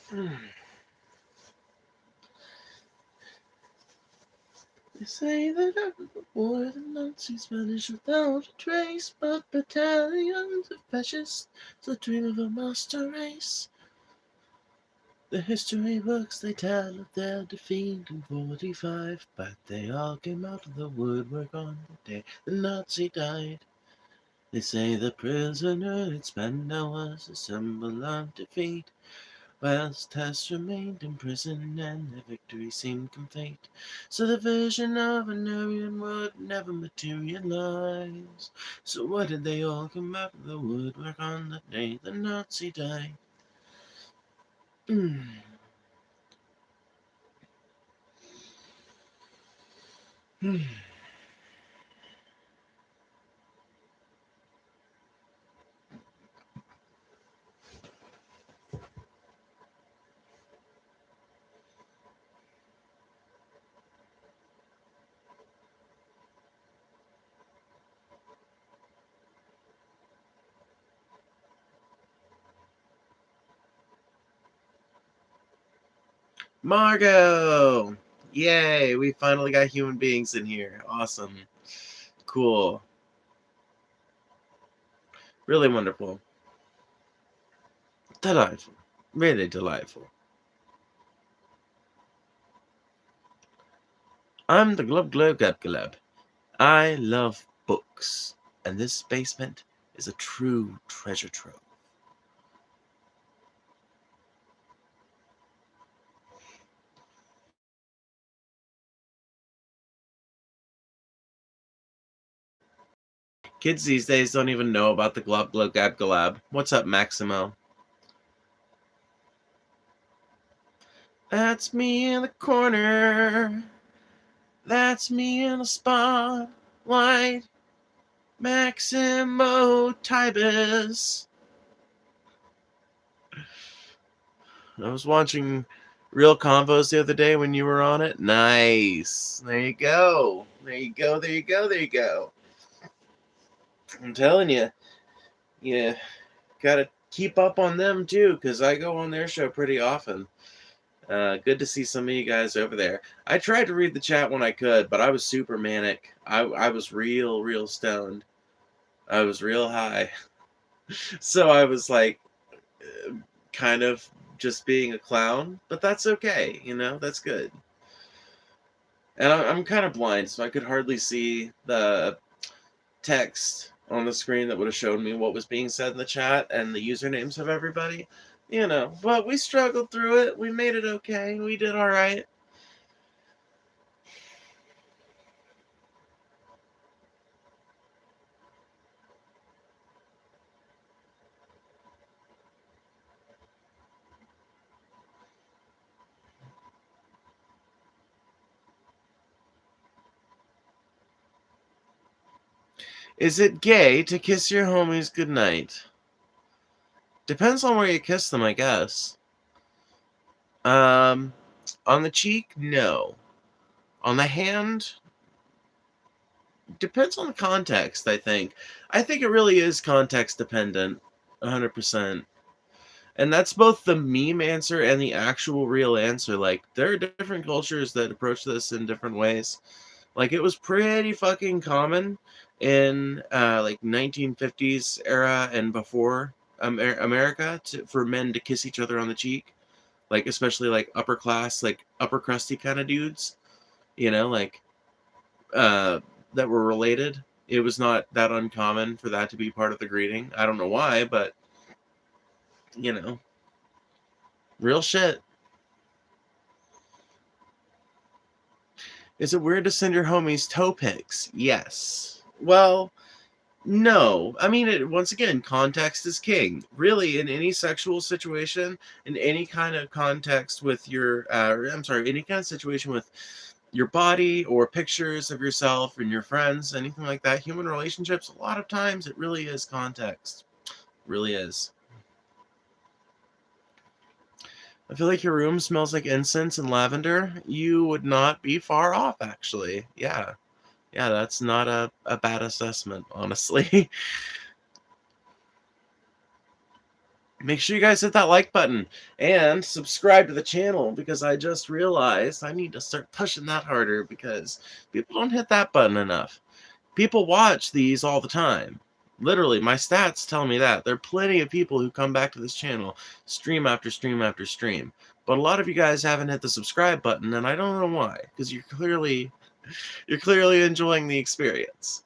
They say that after the war, the Nazis vanished without a trace, but battalions of fascists still dream of a master race. The history books they tell of their defeat in 45, but they all came out of the woodwork on the day the Nazi died. They say the prisoner in Spandau was a symbol of defeat, whilst Hess remained in prison and their victory seemed complete. So the vision of an Aryan would never materialize. So why did they all come out of the woodwork on the day the Nazi died? Margot! Yay, we finally got human beings in here. Awesome. Cool. Really wonderful. Delightful. Really delightful. I'm the Glub Glub Gub Glub. I love books, and this basement is a true treasure trove. Kids these days don't even know about the Glub Glub Gab Glab. What's up, Maximo? That's me in the corner. That's me in a spotlight. Maximo Tibus. I was watching Real Convos the other day when you were on it. Nice. There you go. There you go. There you go. There you go. I'm telling you, you gotta keep up on them too, because I go on their show pretty often. Good to see some of you guys over there. I tried to read the chat when I could, but I was super manic. I was real stoned. I was real high. So I was like, kind of just being a clown, but that's okay, that's good. And I'm kind of blind, so I could hardly see the text on the screen that would have shown me what was being said in the chat and the usernames of everybody, but we struggled through it. We made it okay. We did all right. Is it gay to kiss your homies goodnight? Depends on where you kiss them, I guess. On the cheek, no. On the hand, depends on the context, I think. I think it really is context dependent, 100%. And that's both the meme answer and the actual real answer. Like, there are different cultures that approach this in different ways. Like, it was pretty fucking common in, 1950s era and before America for men to kiss each other on the cheek. Like, especially, like, upper class, like, upper crusty kind of dudes. Like, that were related. It was not that uncommon for that to be part of the greeting. I don't know why, but, real shit. Is it weird to send your homies toe pics? Yes. Well, no. I mean, once again, context is king. Really, in any sexual situation, in any kind of context with any kind of situation with your body or pictures of yourself and your friends, anything like that, human relationships, a lot of times it really is context. Really is. I feel like your room smells like incense and lavender. You would not be far off, actually. Yeah. Yeah, that's not a bad assessment, honestly. make sure you guys hit that like button and subscribe to the channel, because I just realized I need to start pushing that harder because people don't hit that button enough. People watch these all the time. Literally, my stats tell me that. There are plenty of people who come back to this channel stream after stream after stream. But a lot of you guys haven't hit the subscribe button, and I don't know why, because you're clearly enjoying the experience.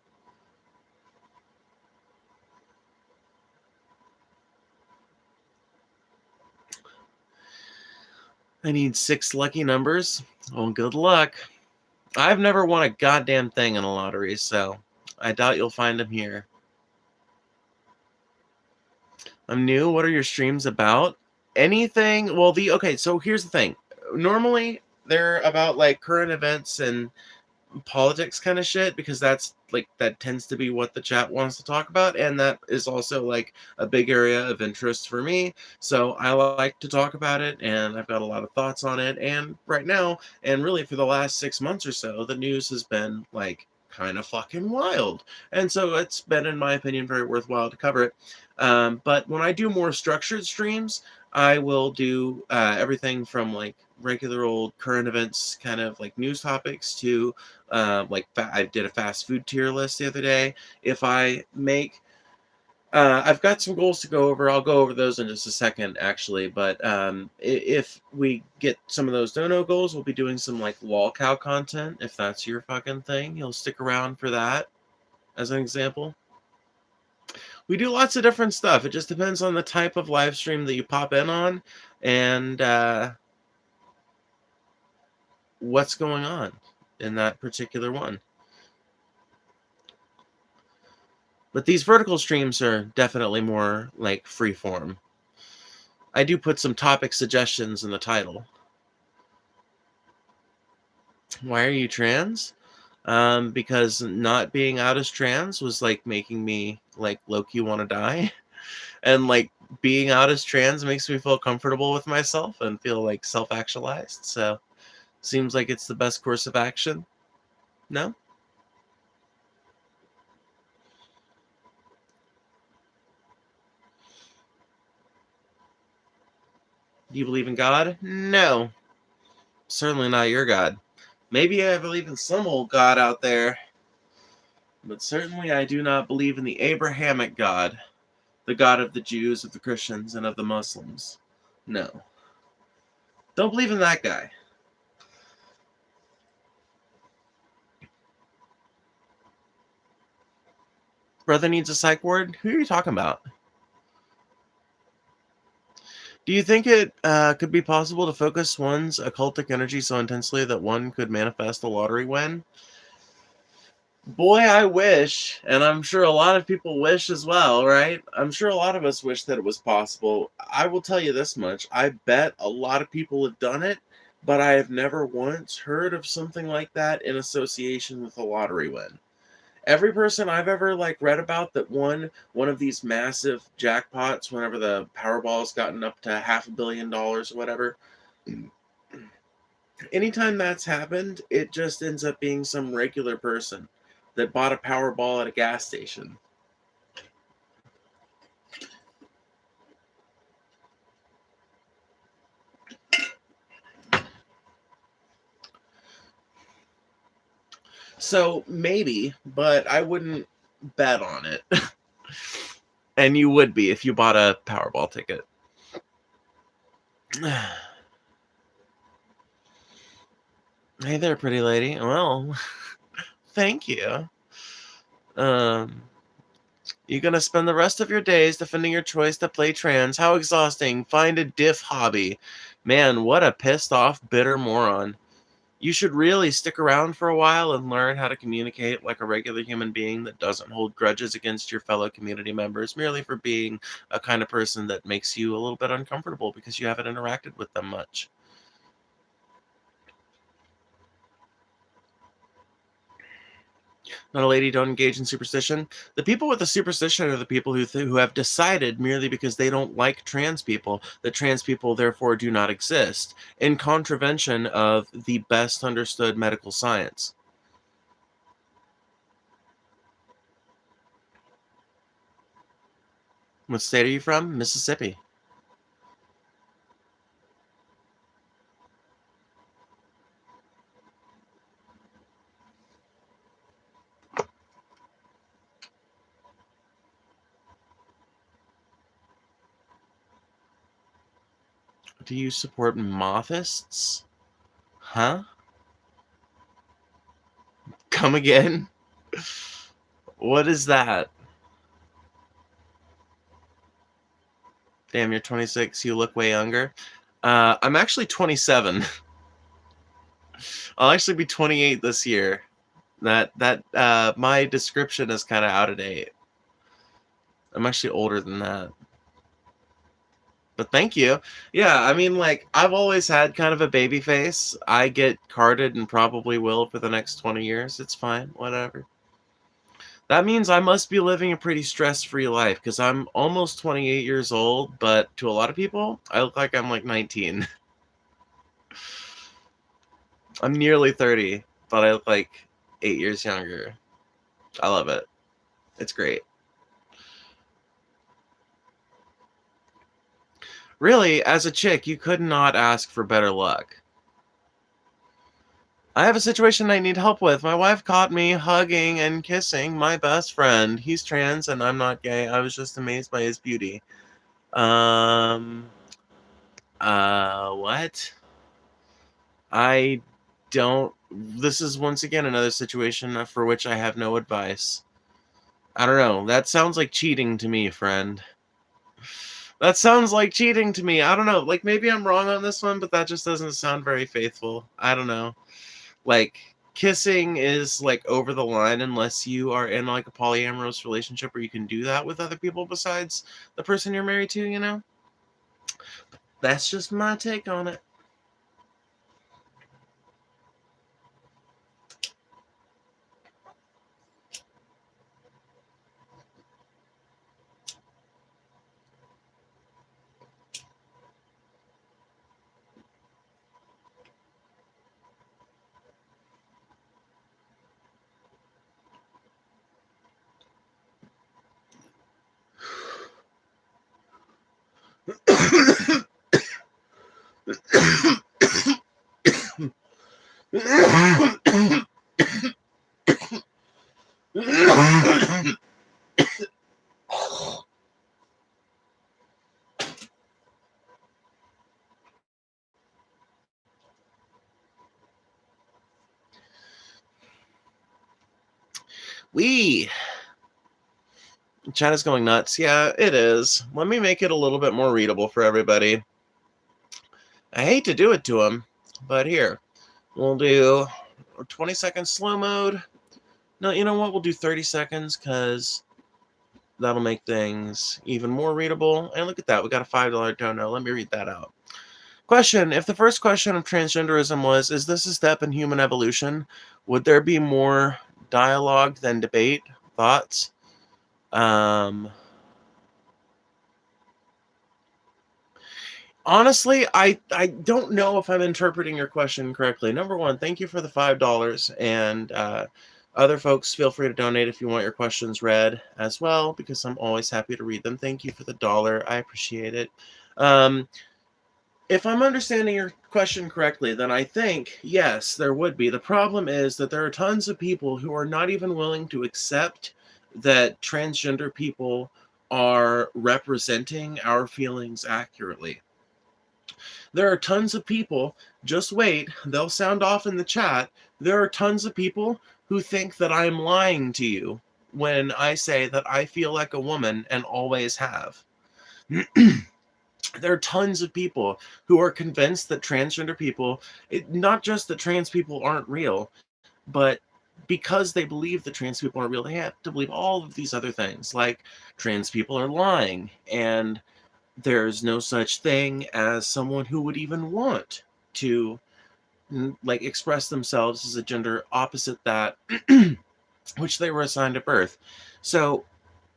I need 6 lucky numbers. Well, good luck. I've never won a goddamn thing in a lottery, so I doubt you'll find them here. I'm new. What are your streams about? Anything? Well, okay, so here's the thing. Normally, they're about like current events and politics kind of shit, because that tends to be what the chat wants to talk about, and that is also like a big area of interest for me. So I like to talk about it, and I've got a lot of thoughts on it. And right now, and really for the last 6 months or so, the news has been like kind of fucking wild, and so it's been, in my opinion, very worthwhile to cover it. But when I do more structured streams, I will do everything from like regular old current events, kind of like news topics, to I did a fast food tier list the other day. If I make, I've got some goals to go over. I'll go over those in just a second, actually. But if we get some of those dono goals, we'll be doing some like lol cow content. If that's your fucking thing, you'll stick around for that, as an example. We do lots of different stuff. It just depends on the type of live stream that you pop in on, and what's going on in that particular one. But these vertical streams are definitely more like freeform. I do put some topic suggestions in the title. Why are you trans? Because not being out as trans was like making me like low-key want to die. And like being out as trans makes me feel comfortable with myself and feel like self-actualized. So seems like it's the best course of action. No? Do you believe in God? No. Certainly not your God. Maybe I believe in some old God out there, but certainly I do not believe in the Abrahamic God, the God of the Jews, of the Christians, and of the Muslims. No. Don't believe in that guy. Brother needs a psych ward? Who are you talking about? Do you think it could be possible to focus one's occultic energy so intensely that one could manifest a lottery win? Boy, I wish, and I'm sure a lot of people wish as well, right? I'm sure a lot of us wish that it was possible. I will tell you this much. I bet a lot of people have done it, but I have never once heard of something like that in association with a lottery win. Every person I've ever like read about that won one of these massive jackpots, whenever the Powerball's gotten up to $500 million or whatever, anytime that's happened, it just ends up being some regular person that bought a Powerball at a gas station. So maybe, but I wouldn't bet on it. And you would be if you bought a Powerball ticket. Hey there, pretty lady. Well, thank you. You're gonna spend the rest of your days defending your choice to play trans. How exhausting. Find a diff hobby. Man, what a pissed off, bitter moron. You should really stick around for a while and learn how to communicate like a regular human being that doesn't hold grudges against your fellow community members merely for being a kind of person that makes you a little bit uncomfortable because you haven't interacted with them much. Not a lady, don't engage in superstition. The people with the superstition are the people who have decided, merely because they don't like trans people, that trans people therefore do not exist, in contravention of the best understood medical science. What state are you from? Mississippi. Do you support mothists? Huh? Come again? What is that? Damn, you're 26. You look way younger. I'm actually 27. I'll actually be 28 this year. My description is kind of out of date. I'm actually older than that. But thank you. Yeah, I mean, like, I've always had kind of a baby face. I get carded and probably will for the next 20 years. It's fine, whatever. That means I must be living a pretty stress-free life because I'm almost 28 years old, but to a lot of people, I look like I'm like 19. I'm nearly 30, but I look like 8 years younger. I love it. It's great. Really, as a chick, you could not ask for better luck. I have a situation I need help with. My wife caught me hugging and kissing my best friend. He's trans and I'm not gay. I was just amazed by his beauty. Um, what? I don't. This is once again another situation for which I have no advice. I don't know. That sounds like cheating to me, friend. That sounds like cheating to me. I don't know. Like, maybe I'm wrong on this one, but that just doesn't sound very faithful. I don't know. Like, kissing is like over the line unless you are in like a polyamorous relationship where you can do that with other people besides the person you're married to, you know? That's just my take on it. We Chat is going nuts. Yeah, it is. Let me make it a little bit more readable for everybody. I hate to do it to them, but here. We'll do 20-second slow mode. No, you know what? We'll do 30 seconds because that'll make things even more readable. And look at that. We got a $5 dono. Let me read that out. Question. If the first question of transgenderism was, is this a step in human evolution? Would there be more dialogue than debate? Thoughts? Honestly, I don't know if I'm interpreting your question correctly. Number one, thank you for the $5, and other folks, feel free to donate if you want your questions read as well, because I'm always happy to read them. Thank you for the $1. I appreciate it. If I'm understanding your question correctly, then I think, yes, there would be. The problem is that there are tons of people who are not even willing to accept that transgender people are representing our feelings accurately. There are tons of people, just wait, they'll sound off in the chat. There are tons of people who think that I'm lying to you when I say that I feel like a woman and always have. There are tons of people who are convinced that transgender people, not just that trans people aren't real, but because they believe that trans people aren't real, they have to believe all of these other things, like trans people are lying, and there's no such thing as someone who would even want to like express themselves as a gender opposite that which they were assigned at birth. So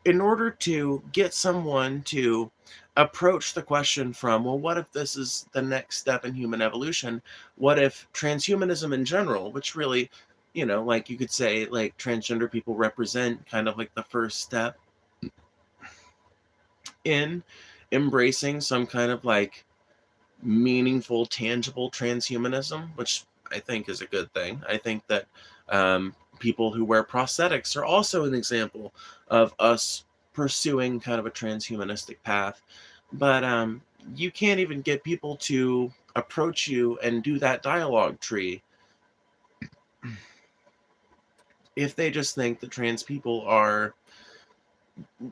in order to get someone to approach the question from, well, what if this is the next step in human evolution? What if transhumanism in general, which really, you know, like you could say, like transgender people represent kind of like the first step in embracing some kind of like meaningful, tangible transhumanism, which I think is a good thing. I think that people who wear prosthetics are also an example of us pursuing kind of a transhumanistic path. But you can't even get people to approach you and do that dialogue tree if they just think that trans people are,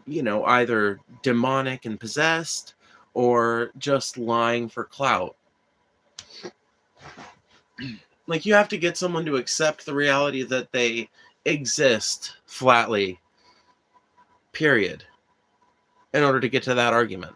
either demonic and possessed or just lying for clout. Like, you have to get someone to accept the reality that they exist flatly, period, in order to get to that argument.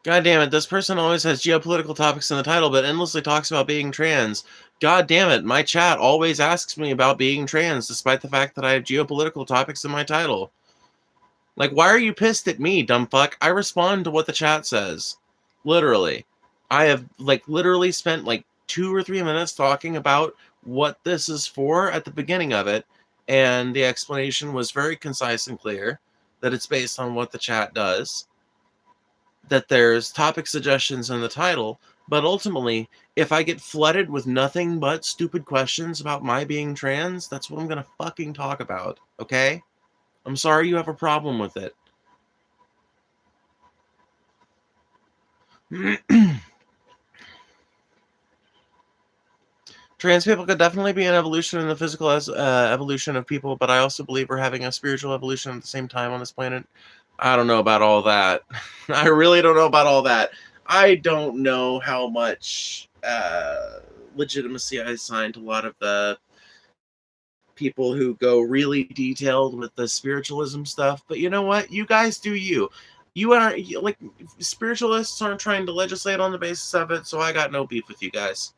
God damn it, this person always has geopolitical topics in the title, but endlessly talks about being trans. God damn it, my chat always asks me about being trans, despite the fact that I have geopolitical topics in my title. Like, why are you pissed at me, dumb fuck? I respond to what the chat says. Literally. I have, literally spent, 2 or 3 minutes talking about what this is for at the beginning of it, and the explanation was very concise and clear, that it's based on what the chat does, that there's topic suggestions in the title, but ultimately, if I get flooded with nothing but stupid questions about my being trans, that's what I'm gonna fucking talk about, okay? I'm sorry you have a problem with it. Trans people could definitely be an evolution in the physical evolution of people, but I also believe we're having a spiritual evolution at the same time on this planet. I don't know about all that. I really don't know about all that. I don't know how much legitimacy I assign to a lot of the people who go really detailed with the spiritualism stuff, but you know what? You guys do you. You aren't, spiritualists aren't trying to legislate on the basis of it, so I got no beef with you guys.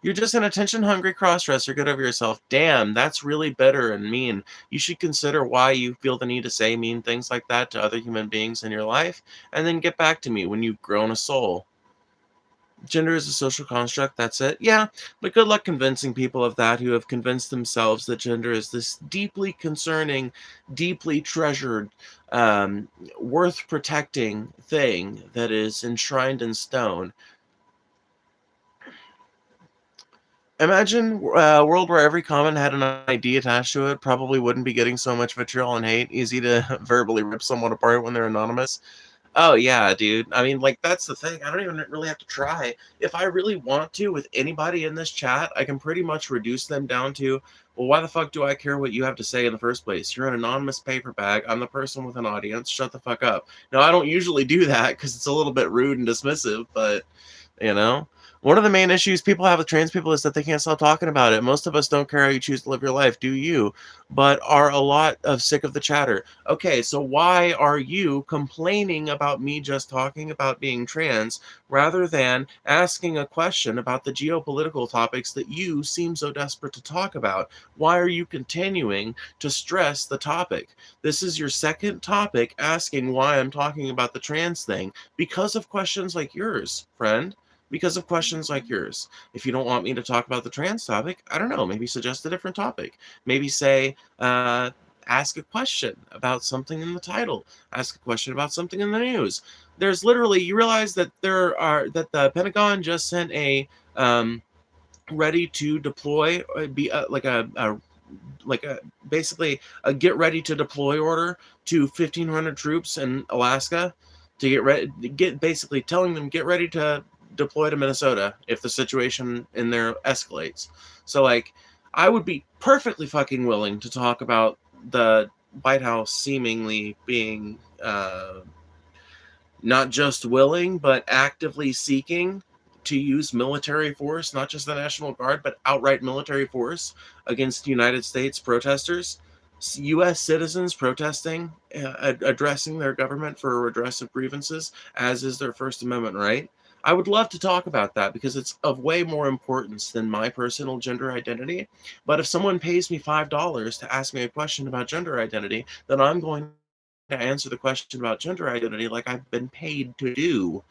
You're just an attention-hungry crossdresser. Get over yourself. Damn, that's really bitter and mean. You should consider why you feel the need to say mean things like that to other human beings in your life, and then get back to me when you've grown a soul. Gender is a social construct, that's it. Yeah, but good luck convincing people of that who have convinced themselves that gender is this deeply concerning, deeply treasured, worth protecting thing that is enshrined in stone. Imagine a world where every comment had an ID attached to it. Probably wouldn't be getting so much vitriol and hate. Easy to verbally rip someone apart when they're anonymous. Oh, yeah, dude. I mean, that's the thing. I don't even really have to try. If I really want to, with anybody in this chat, I can pretty much reduce them down to, well, why the fuck do I care what you have to say in the first place? You're an anonymous paper bag. I'm the person with an audience. Shut the fuck up. Now, I don't usually do that because it's a little bit rude and dismissive, but, one of the main issues people have with trans people is that they can't stop talking about it. Most of us don't care how you choose to live your life, do you? But are a lot of sick of the chatter. Okay, so why are you complaining about me just talking about being trans rather than asking a question about the geopolitical topics that you seem so desperate to talk about? Why are you continuing to stress the topic? This is your second topic asking why I'm talking about the trans thing because of questions like yours, friend. Because of questions like yours. If you don't want me to talk about the trans topic, I don't know, maybe suggest a different topic. Maybe say, ask a question about something in the title. Ask a question about something in the news. There's literally, you realize that that the Pentagon just sent a ready to deploy, basically a get ready to deploy order to 1,500 troops in Alaska to get ready, basically telling them get ready to deploy to Minnesota if the situation in there escalates. So I would be perfectly fucking willing to talk about the White House seemingly being not just willing but actively seeking to use military force, not just the National Guard, but outright military force against United States protesters, U.S. citizens protesting, addressing their government for redress of grievances, as is their First Amendment right. I would love to talk about that because it's of way more importance than my personal gender identity. But if someone pays me $5 to ask me a question about gender identity, then I'm going to answer the question about gender identity like I've been paid to do.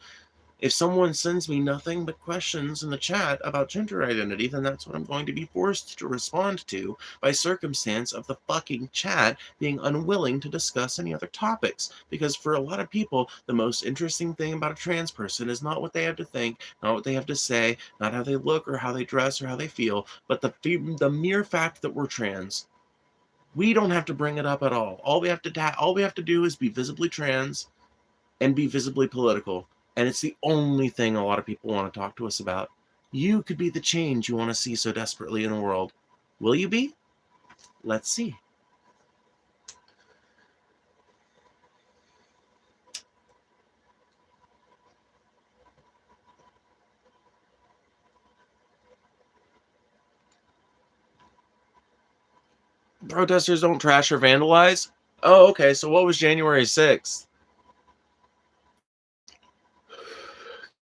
If someone sends me nothing but questions in the chat about gender identity, then that's what I'm going to be forced to respond to by circumstance of the fucking chat being unwilling to discuss any other topics. Because for a lot of people, the most interesting thing about a trans person is not what they have to think, not what they have to say, not how they look or how they dress or how they feel, but the mere fact that we're trans. We don't have to bring it up at all. All we have to do is be visibly trans and be visibly political. And it's the only thing a lot of people want to talk to us about. You could be the change you want to see so desperately in the world. Will you be? Let's see. Protesters don't trash or vandalize? Oh, okay. So what was January 6th?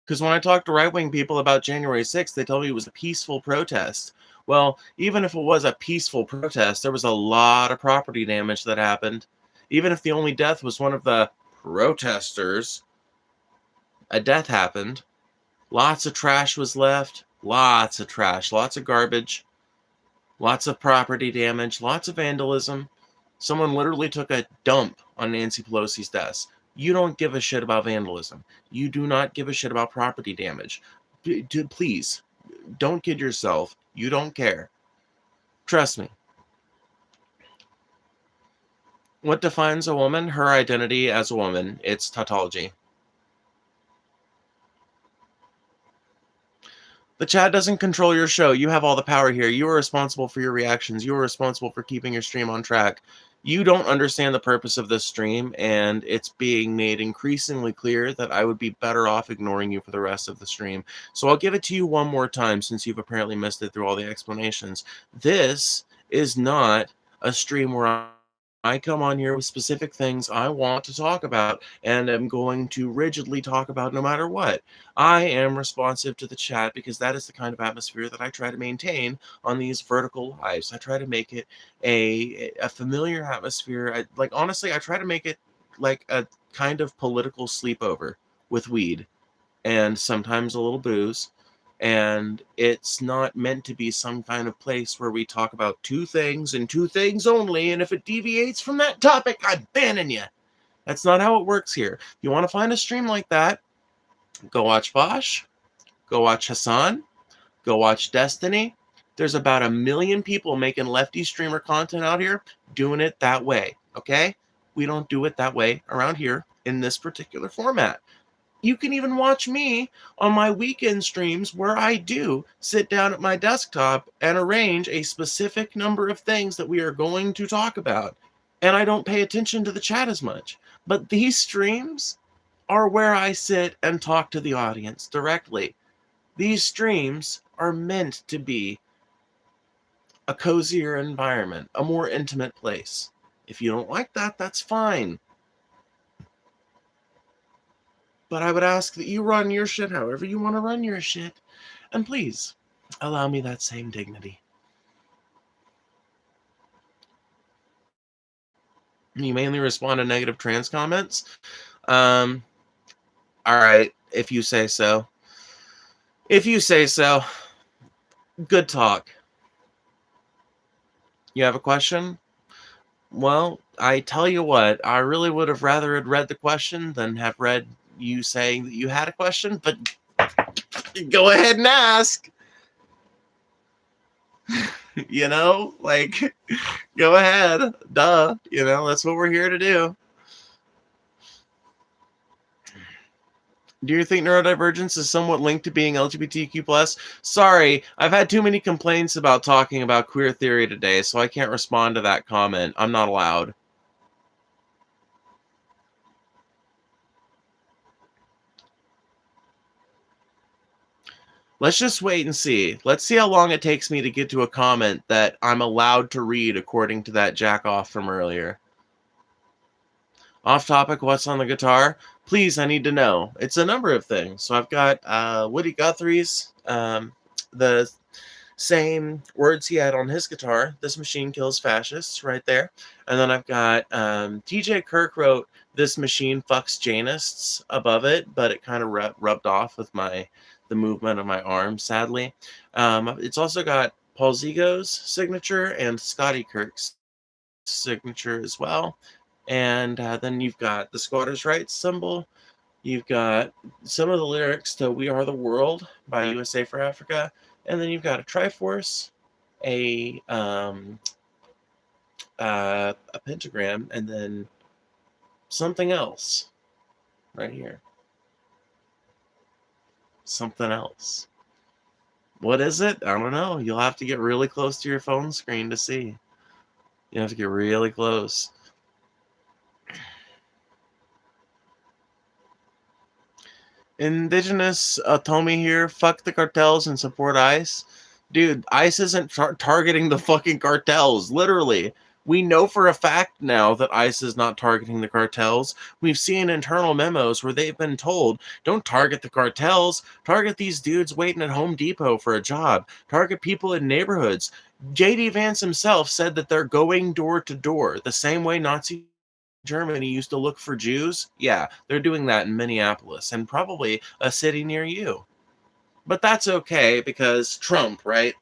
Because when I talk to right-wing people about January 6th, they tell me it was a peaceful protest. Well, even if it was a peaceful protest, there was a lot of property damage that happened. Even if the only death was one of the protesters, a death happened. Lots of trash was left. Lots of trash. Lots of garbage. Lots of property damage. Lots of vandalism. Someone literally took a dump on Nancy Pelosi's desk. You don't give a shit about vandalism. You do not give a shit about property damage. Please, don't kid yourself. You don't care. Trust me. What defines a woman? Her identity as a woman. It's tautology. The chat doesn't control your show. You have all the power here. You are responsible for your reactions. You are responsible for keeping your stream on track. You don't understand the purpose of this stream, and it's being made increasingly clear that I would be better off ignoring you for the rest of the stream. So I'll give it to you one more time since you've apparently missed it through all the explanations. This is not a stream where I come on here with specific things I want to talk about and am going to rigidly talk about no matter what. I am responsive to the chat because that is the kind of atmosphere that I try to maintain on these vertical lives. I try to make it a familiar atmosphere. Honestly, I try to make it like a kind of political sleepover with weed and sometimes a little booze. And it's not meant to be some kind of place where we talk about two things and two things only, and if it deviates from that topic, I'm banning you. That's not how it works here. If you want to find a stream like that, go watch Bosch, go watch Hassan, go watch Destiny. There's about 1 million people making lefty streamer content out here doing it that way, okay? We don't do it that way around here in this particular format. You can even watch me on my weekend streams where I do sit down at my desktop and arrange a specific number of things that we are going to talk about. And I don't pay attention to the chat as much. But these streams are where I sit and talk to the audience directly. These streams are meant to be a cozier environment, a more intimate place. If you don't like that, that's fine. But I would ask that you run your shit however you want to run your shit. And please, allow me that same dignity. You mainly respond to negative trans comments? All right, if you say so. If you say so. Good talk. You have a question? Well, I tell you what, I really would have rather had read the question than have read you saying that you had a question, but go ahead and ask. You know, like, go ahead. Duh. You know, that's what we're here to do. Do you think neurodivergence is somewhat linked to being LGBTQ+? Sorry, I've had too many complaints about talking about queer theory today, so I can't respond to that comment. I'm not allowed. Let's just wait and see. Let's see how long it takes me to get to a comment that I'm allowed to read according to that jack off from earlier. Off topic, what's on the guitar? Please, I need to know. It's a number of things. So I've got Woody Guthrie's, the same words he had on his guitar. This machine kills fascists, right there. And then I've got DJ Kirk wrote "This machine fucks Janists" above it, but it kind of rubbed off with the movement of my arm, sadly. It's also got Paul Zigo's signature and Scotty Kirk's signature as well. And then you've got the squatters' rights symbol. You've got some of the lyrics to "We Are the World" by USA for Africa. And then you've got a Triforce, a pentagram, and then something else right here. Something else. What is it? I don't know. You'll have to get really close to your phone screen to see. You have to get really close. Indigenous Tomy here. Fuck the cartels and support ICE. Dude, ICE isn't targeting the fucking cartels. Literally. We know for a fact now that ICE is not targeting the cartels. We've seen internal memos where they've been told, don't target the cartels. Target these dudes waiting at Home Depot for a job. Target people in neighborhoods. J.D. Vance himself said that they're going door to door, the same way Nazi Germany used to look for Jews. Yeah, they're doing that in Minneapolis and probably a city near you. But that's okay because Trump, right?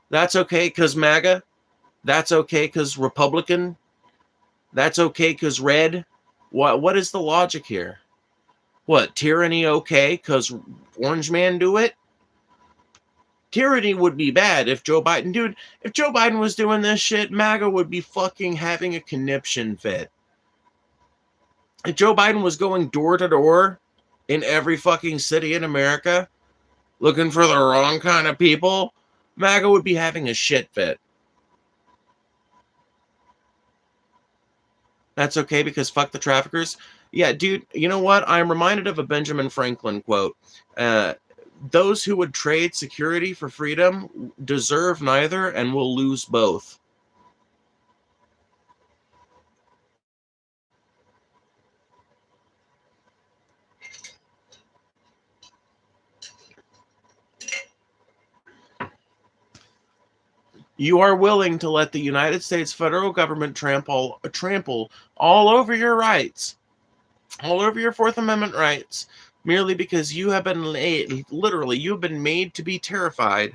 That's okay because MAGA. That's okay because Republican. That's okay because red. What is the logic here? What, tyranny okay because Orange Man do it? Tyranny would be bad if Joe Biden, dude, if Joe Biden was doing this shit, MAGA would be fucking having a conniption fit. If Joe Biden was going door to door in every fucking city in America looking for the wrong kind of people, MAGA would be having a shit fit. That's okay because fuck the traffickers. Yeah, dude, you know what? I'm reminded of a Benjamin Franklin quote. Those who would trade security for freedom deserve neither and will lose both. You are willing to let the United States federal government trample all over your rights, all over your Fourth Amendment rights, merely because you have been literally, you've been made to be terrified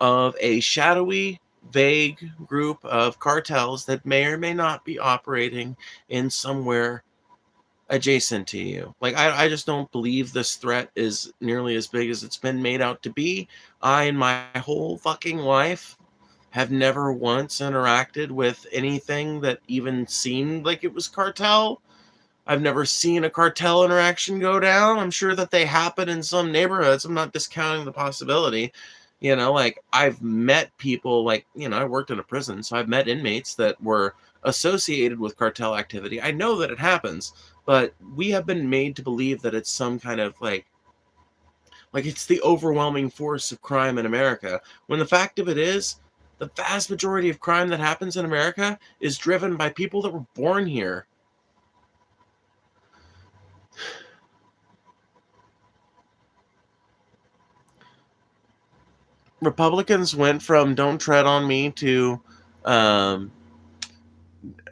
of a shadowy, vague group of cartels that may or may not be operating in somewhere adjacent to you. Like, I just don't believe this threat is nearly as big as it's been made out to be. I, in my whole fucking life, have never once interacted with anything that even seemed like it was cartel. I've never seen a cartel interaction go down. I'm sure that they happen in some neighborhoods. I'm not discounting the possibility. You know, like, I've met people, like, you know, I worked in a prison, so I've met inmates that were associated with cartel activity. I know that it happens, but we have been made to believe that it's some kind of like it's the overwhelming force of crime in America, when the fact of it is, the vast majority of crime that happens in America is driven by people that were born here. Republicans went from "Don't tread on me" to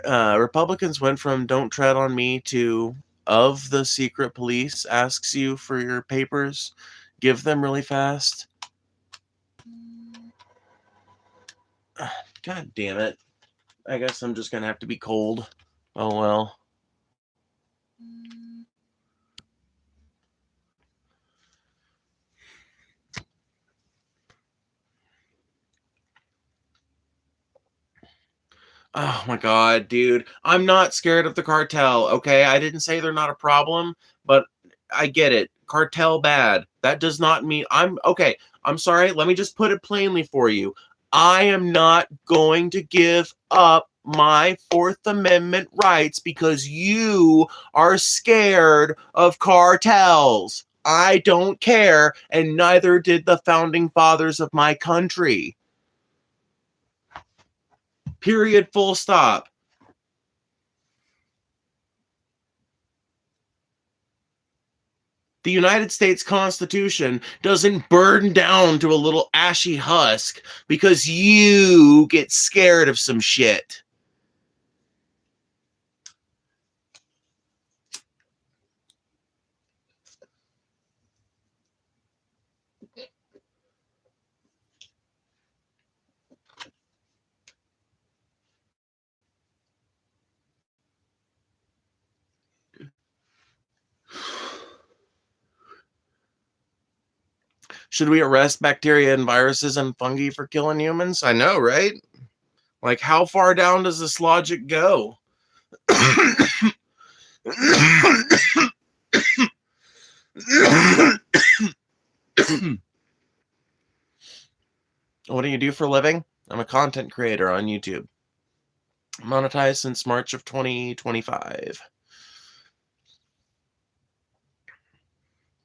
Republicans went from "Don't tread on me" to "Of the secret police asks you for your papers, give them really fast." God damn it. I guess I'm just gonna have to be cold. Oh well. Oh my god, dude. I'm not scared of the cartel, okay? I didn't say they're not a problem, but I get it. Cartel bad. That does not mean I'm okay. I'm sorry. Let me just put it plainly for you. I am not going to give up my Fourth Amendment rights because you are scared of cartels. I don't care, and neither did the founding fathers of my country. Period, full stop. the United States Constitution doesn't burn down to a little ashy husk because you get scared of some shit. Should we arrest bacteria and viruses and fungi for killing humans? I know, right? Like, how far down does this logic go? What do you do for a living? I'm a content creator on YouTube. Monetized since March of 2025.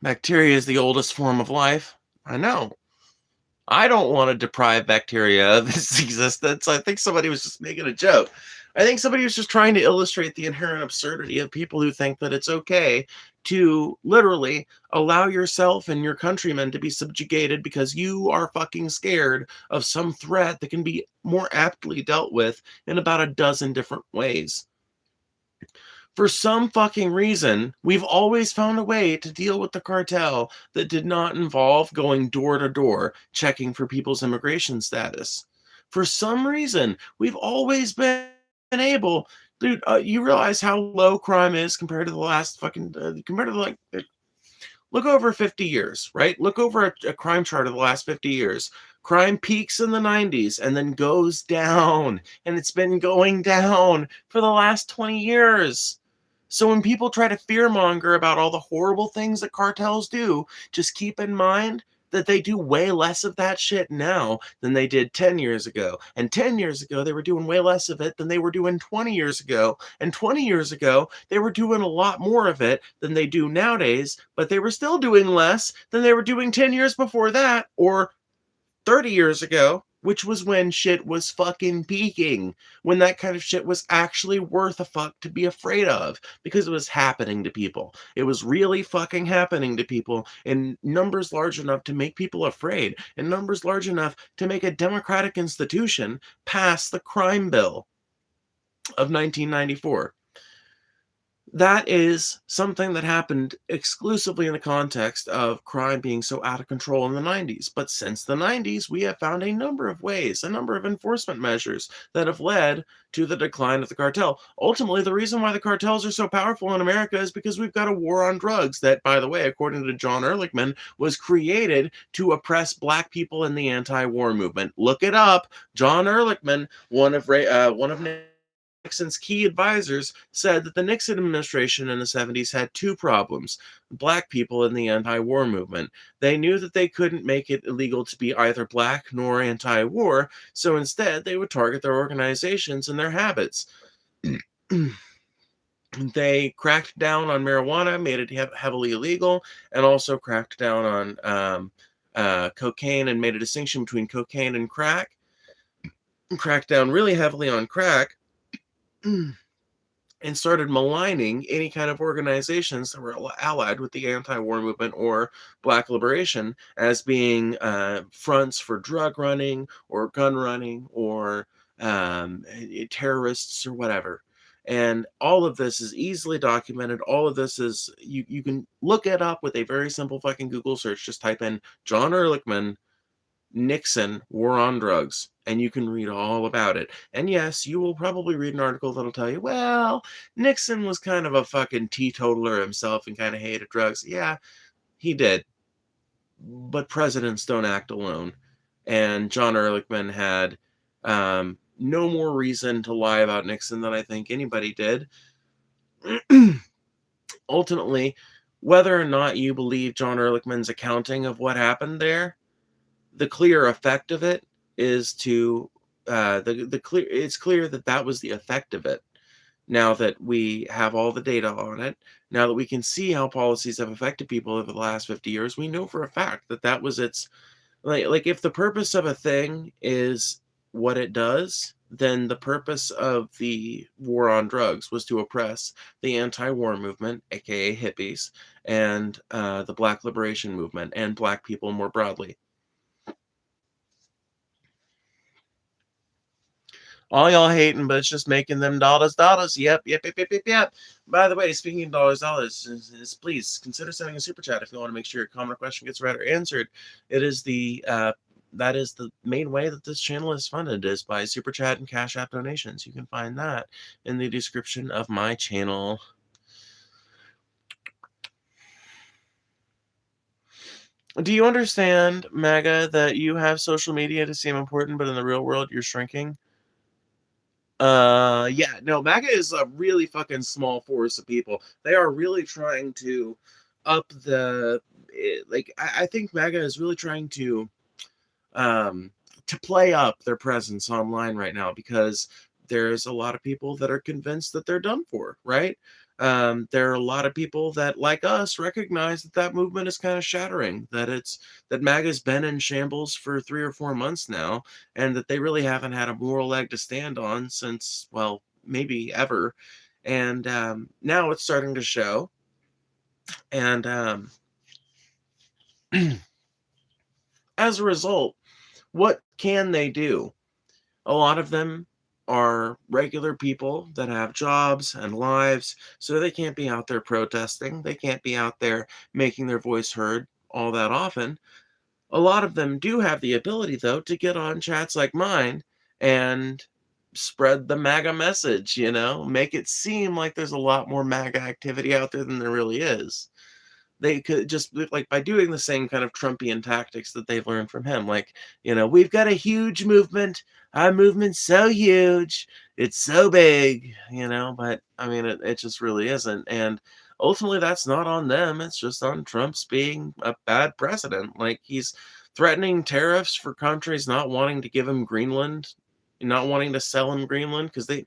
Bacteria is the oldest form of life. I know. I don't want to deprive bacteria of its existence. I think somebody was just making a joke. I think somebody was just trying to illustrate the inherent absurdity of people who think that it's okay to literally allow yourself and your countrymen to be subjugated because you are fucking scared of some threat that can be more aptly dealt with in about a dozen different ways. For some fucking reason, we've always found a way to deal with the cartel that did not involve going door to door checking for people's immigration status. For some reason, we've always been able, dude. You realize how low crime is compared to the last fucking compared to like. Look over 50 years, right? Look over a crime chart of the last 50 years. Crime peaks in the 90s and then goes down, and it's been going down for the last 20 years. So when people try to fearmonger about all the horrible things that cartels do, just keep in mind that they do way less of that shit now than they did 10 years ago. And 10 years ago, they were doing way less of it than they were doing 20 years ago. And 20 years ago, they were doing a lot more of it than they do nowadays, but they were still doing less than they were doing 10 years before that, or 30 years ago, which was when shit was fucking peaking, when that kind of shit was actually worth a fuck to be afraid of, because it was happening to people. It was really fucking happening to people in numbers large enough to make people afraid, in numbers large enough to make a democratic institution pass the crime bill of 1994. That is something that happened exclusively in the context of crime being so out of control in the 90s. But since the 90s, we have found a number of ways, a number of enforcement measures that have led to the decline of the cartel. Ultimately, the reason why the cartels are so powerful in America is because we've got a war on drugs that, by the way, according to John Ehrlichman, was created to oppress black people in the anti-war movement. Look it up. John Ehrlichman, one of Nixon's key advisors, said that the Nixon administration in the 70s had two problems: black people in the anti-war movement. They knew that they couldn't make it illegal to be either black nor anti-war, so instead they would target their organizations and their habits. They cracked down on marijuana, made it heavily illegal, and also cracked down on cocaine and made a distinction between cocaine and crack. Cracked down really heavily on crack and started maligning any kind of organizations that were allied with the anti-war movement or black liberation as being fronts for drug running or gun running or terrorists or whatever. And all of this is easily documented. All of this is, you can look it up with a very simple fucking Google search. Just type in John Ehrlichman, Nixon, war on drugs, and you can read all about it. And yes, you will probably read an article that'll tell you, well, Nixon was kind of a fucking teetotaler himself and kind of hated drugs. Yeah, he did. But presidents don't act alone. And John Ehrlichman had no more reason to lie about Nixon than I think anybody did. Ultimately, whether or not you believe John Ehrlichman's accounting of what happened there, the clear effect of it is to it's clear that that was the effect of it. Now that we have all the data on it, now that we can see how policies have affected people over the last 50 years, we know for a fact that that was its, like if the purpose of a thing is what it does, then the purpose of the war on drugs was to oppress the anti-war movement, aka hippies, and the Black liberation movement, and Black people more broadly. All y'all hating, but it's just making them dollars. Yep. By the way, speaking of dollars, please consider sending a super chat if you want to make sure your comment or question gets read or answered. It is that is the main way that this channel is funded, is by super chat and Cash App donations. You can find that in the description of my channel. Do you understand, MAGA, that you have social media to seem important, but in the real world you're shrinking? Yeah, no, MAGA is a really fucking small force of people. They are really trying to up the, I think MAGA is really trying to play up their presence online right now, because there's a lot of people that are convinced that they're done for, right? There are a lot of people that, like us, recognize that that movement is kind of shattering, that MAGA's been in shambles for 3 or 4 months now, and that they really haven't had a moral leg to stand on since, well, maybe ever. And now it's starting to show. And as a result, what can they do? A lot of them are regular people that have jobs and lives, so they can't be out there protesting. They can't be out there making their voice heard all that often. A lot of them do have the ability, though, to get on chats like mine and spread the MAGA message, make it seem like there's a lot more MAGA activity out there than there really is. They could just, like, by doing the same kind of Trumpian tactics that they've learned from him, like, we've got a huge movement. Our movement's so huge, it's so big, but I mean, it just really isn't. And ultimately, that's not on them. It's just on Trump's being a bad president. Like, he's threatening tariffs for countries not wanting to give him Greenland, not wanting to sell him Greenland, because the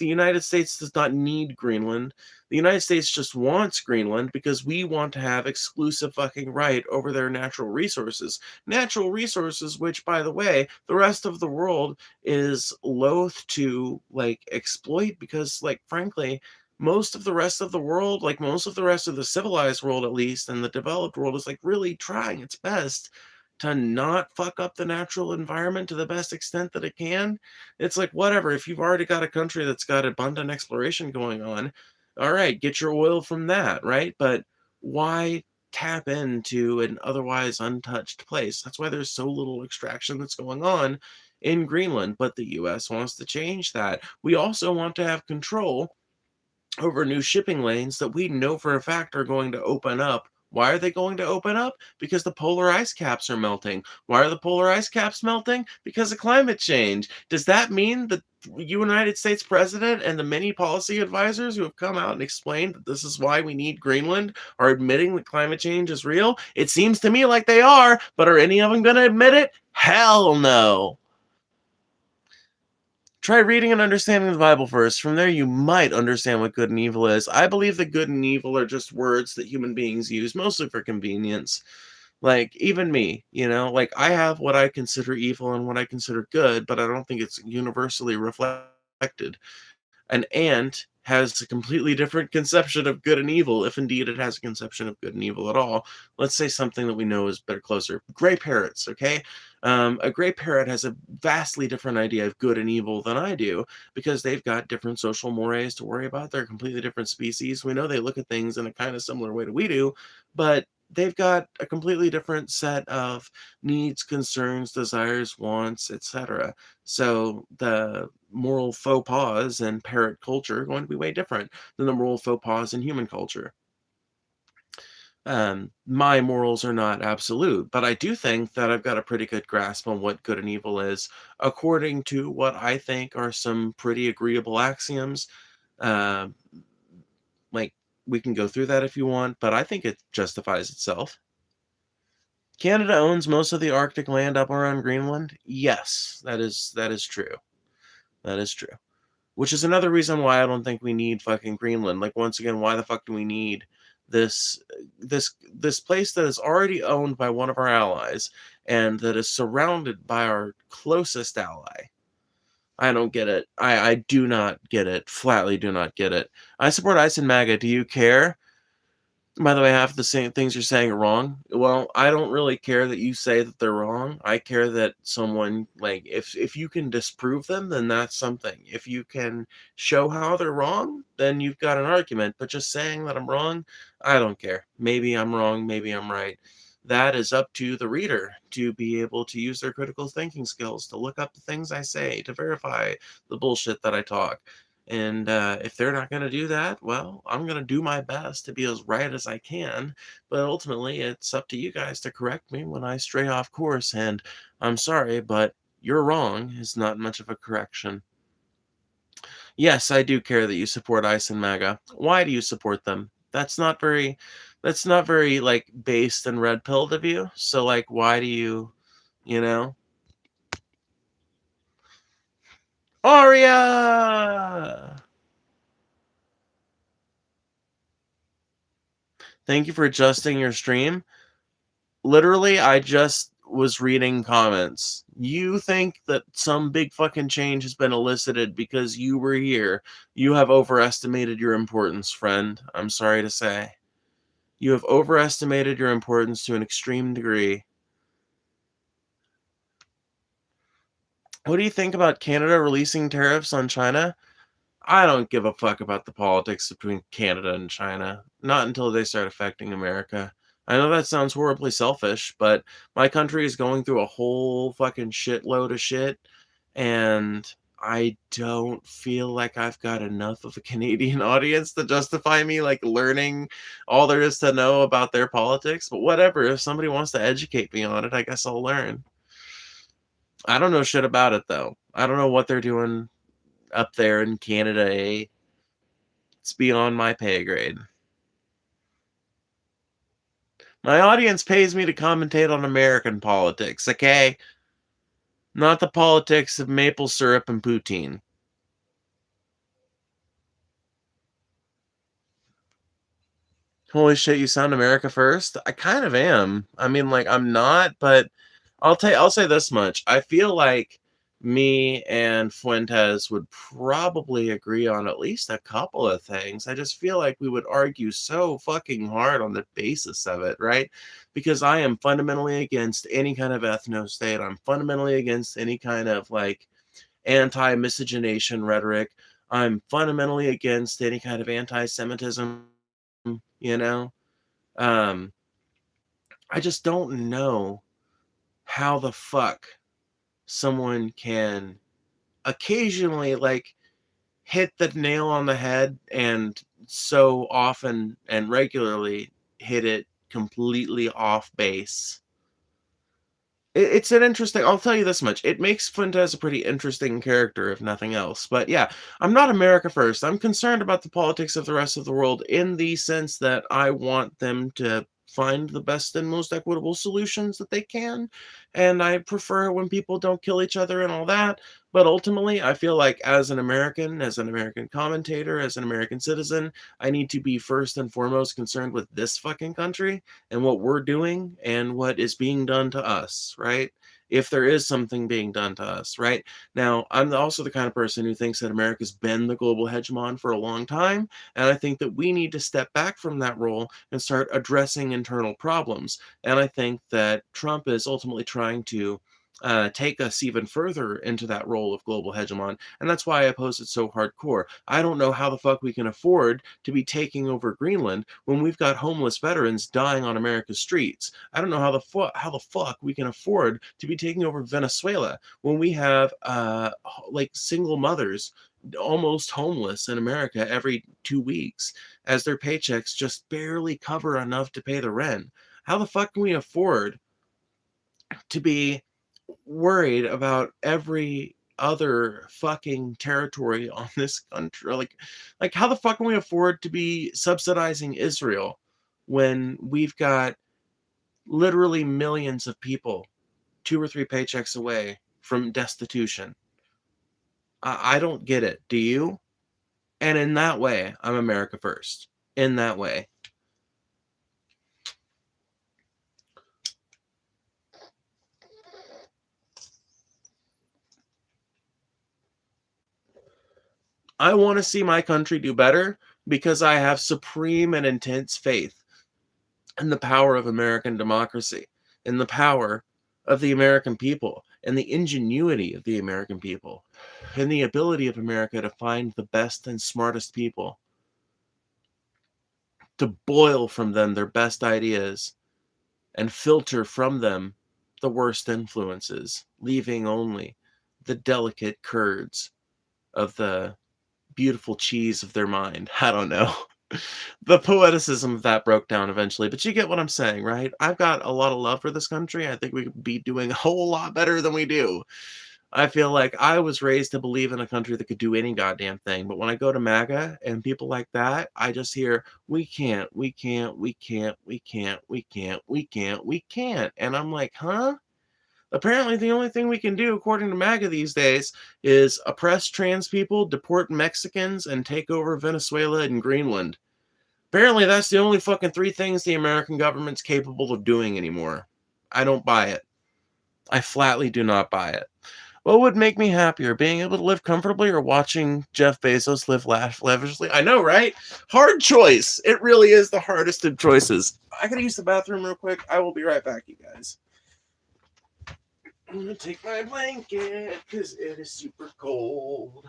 United States does not need Greenland. The United States just wants Greenland because we want to have exclusive fucking right over their natural resources. Natural resources, which, by the way, the rest of the world is loath to, exploit, because, frankly, most of the rest of the world, most of the rest of the civilized world at least, and the developed world, is, really trying its best to not fuck up the natural environment to the best extent that it can. It's like, whatever, if you've already got a country that's got abundant exploration going on, all right, get your oil from that, right? But why tap into an otherwise untouched place? That's why there's so little extraction that's going on in Greenland. But the US wants to change that. We also want to have control over new shipping lanes that we know for a fact are going to open up. Why are they going to open up? Because the polar ice caps are melting. Why are the polar ice caps melting? Because of climate change. Does that mean that the United States president and the many policy advisors who have come out and explained that this is why we need Greenland are admitting that climate change is real? It seems to me like they are, but are any of them going to admit it? Hell no. Try reading and understanding the Bible first. From there, you might understand what good and evil is. I believe that good and evil are just words that human beings use, mostly for convenience. Like, even me, I have what I consider evil and what I consider good, but I don't think it's universally reflected. An ant has a completely different conception of good and evil, if indeed it has a conception of good and evil at all. Let's say something that we know is better closer. Gray parrots, okay? A gray parrot has a vastly different idea of good and evil than I do, because they've got different social mores to worry about. They're a completely different species. We know they look at things in a kind of similar way to we do, but they've got a completely different set of needs, concerns, desires, wants, etc. So the moral faux pas in parrot culture are going to be way different than the moral faux pas in human culture. My morals are not absolute, but I do think that I've got a pretty good grasp on what good and evil is, according to what I think are some pretty agreeable axioms. Uh, like, we can go through that if you want, but I think it justifies itself. Canada owns most of the Arctic land up around Greenland. Yes, that is true. That is true. Which is another reason why I don't think we need fucking Greenland. Like, once again, why the fuck do we need this place that is already owned by one of our allies and that is surrounded by our closest ally? I don't get it. I do not get it. Flatly do not get it. I support ICE and MAGA. Do you care? By the way, half of the same things you're saying are wrong. Well, I don't really care that you say that they're wrong. I care that someone, like, if you can disprove them, then that's something. If you can show how they're wrong, then you've got an argument. But just saying that I'm wrong, I don't care. Maybe I'm wrong, maybe I'm right. That is up to the reader to be able to use their critical thinking skills to look up the things I say, to verify the bullshit that I talk. And if they're not going to do that, well, I'm going to do my best to be as right as I can. But ultimately, it's up to you guys to correct me when I stray off course. And I'm sorry, but you're wrong is not much of a correction. Yes, I do care that you support ICE and MAGA. Why do you support them? That's not very like based and red pilled of you. So like why do you, you know? Aria! Thank you for adjusting your stream. Literally, I just was reading comments. You think that some big fucking change has been elicited because you were here. You have overestimated your importance, friend. I'm sorry to say. You have overestimated your importance to an extreme degree. What do you think about Canada releasing tariffs on China? I don't give a fuck about the politics between Canada and China. Not until they start affecting America. I know that sounds horribly selfish, but my country is going through a whole fucking shitload of shit, and I don't feel like I've got enough of a Canadian audience to justify me like learning all there is to know about their politics. But whatever, if somebody wants to educate me on it, I guess I'll learn. I don't know shit about it though. I don't know what they're doing up there in Canada, eh? It's beyond my pay grade. My audience pays me to commentate on American politics, okay? Not the politics of maple syrup and poutine. Holy shit, you sound America first? I kind of am. I mean, like, I'm not, but I'll say this much. I feel like me and Fuentes would probably agree on at least a couple of things. I just feel like we would argue so fucking hard on the basis of it, right? Because I am fundamentally against any kind of ethno state. I'm fundamentally against any kind of like anti-miscegenation rhetoric. I'm fundamentally against any kind of anti-Semitism, you know? Um, I just don't know how the fuck someone can occasionally like hit the nail on the head and so often and regularly hit it completely off base. It's an interesting. I'll tell you this much. It makes Fuentes a pretty interesting character, if nothing else. But yeah, I'm not America first. I'm concerned about the politics of the rest of the world in the sense that I want them to find the best and most equitable solutions that they can. And I prefer when people don't kill each other and all that. But ultimately, I feel like as an American commentator, as an American citizen, I need to be first and foremost concerned with this fucking country and what we're doing and what is being done to us, right? If there is something being done to us, right? Now, I'm also the kind of person who thinks that America's been the global hegemon for a long time, and I think that we need to step back from that role and start addressing internal problems. And I think that Trump is ultimately trying to take us even further into that role of global hegemon. And that's why I oppose it so hardcore. I don't know how the fuck we can afford to be taking over Greenland when we've got homeless veterans dying on America's streets. I don't know how the fuck we can afford to be taking over Venezuela when we have like single mothers almost homeless in America every 2 weeks as their paychecks just barely cover enough to pay the rent. How the fuck can we afford to be worried about every other fucking territory on this country? Like how the fuck can we afford to be subsidizing Israel when we've got literally millions of people 2 or 3 paychecks away from destitution? I don't get it. Do you? And in that way, I'm America first. In that way. I want to see my country do better because I have supreme and intense faith in the power of American democracy, in the power of the American people, and the ingenuity of the American people, and the ability of America to find the best and smartest people, to boil from them their best ideas, and filter from them the worst influences, leaving only the delicate curds of the beautiful cheese of their mind. I don't know. The poeticism of that broke down eventually, but you get what I'm saying, right? I've got a lot of love for this country. I think we could be doing a whole lot better than we do. I feel like I was raised to believe in a country that could do any goddamn thing. But when I go to MAGA and people like that, I just hear, we can't, we can't, we can't, we can't, we can't, we can't, we can't. And I'm like, huh? Apparently the only thing we can do, according to MAGA these days, is oppress trans people, deport Mexicans, and take over Venezuela and Greenland. Apparently that's the only fucking 3 things the American government's capable of doing anymore. I don't buy it. I flatly do not buy it. What would make me happier, being able to live comfortably or watching Jeff Bezos live lavishly? I know, right? Hard choice. It really is the hardest of choices. I gotta use the bathroom real quick. I will be right back, you guys. I'm gonna take my blanket because it is super cold.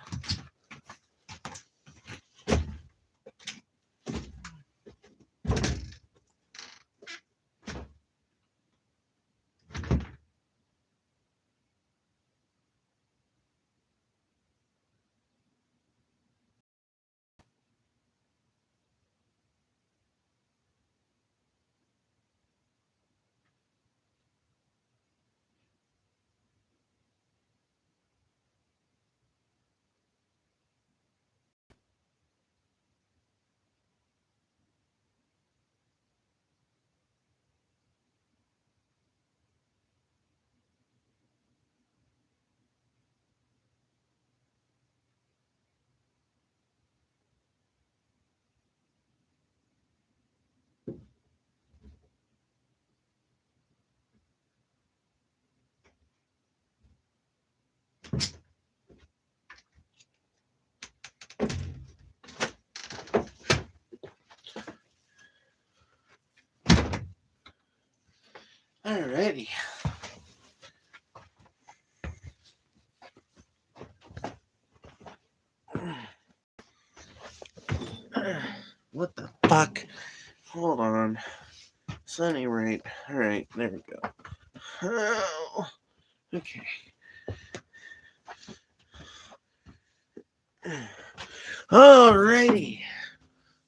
Alrighty. What the fuck? Hold on. Sunny right. Alright, there we go. Oh, okay. Alrighty.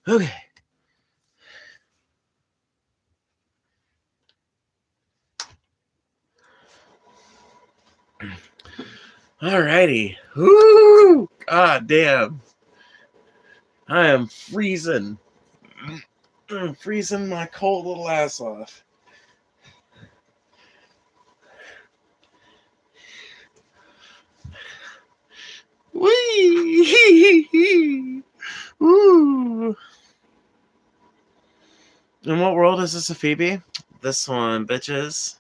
Okay. Alrighty. Woo! God damn. I am freezing. I'm freezing my cold little ass off. Wee! Woo! In what world is this a Phoebe? This one, bitches.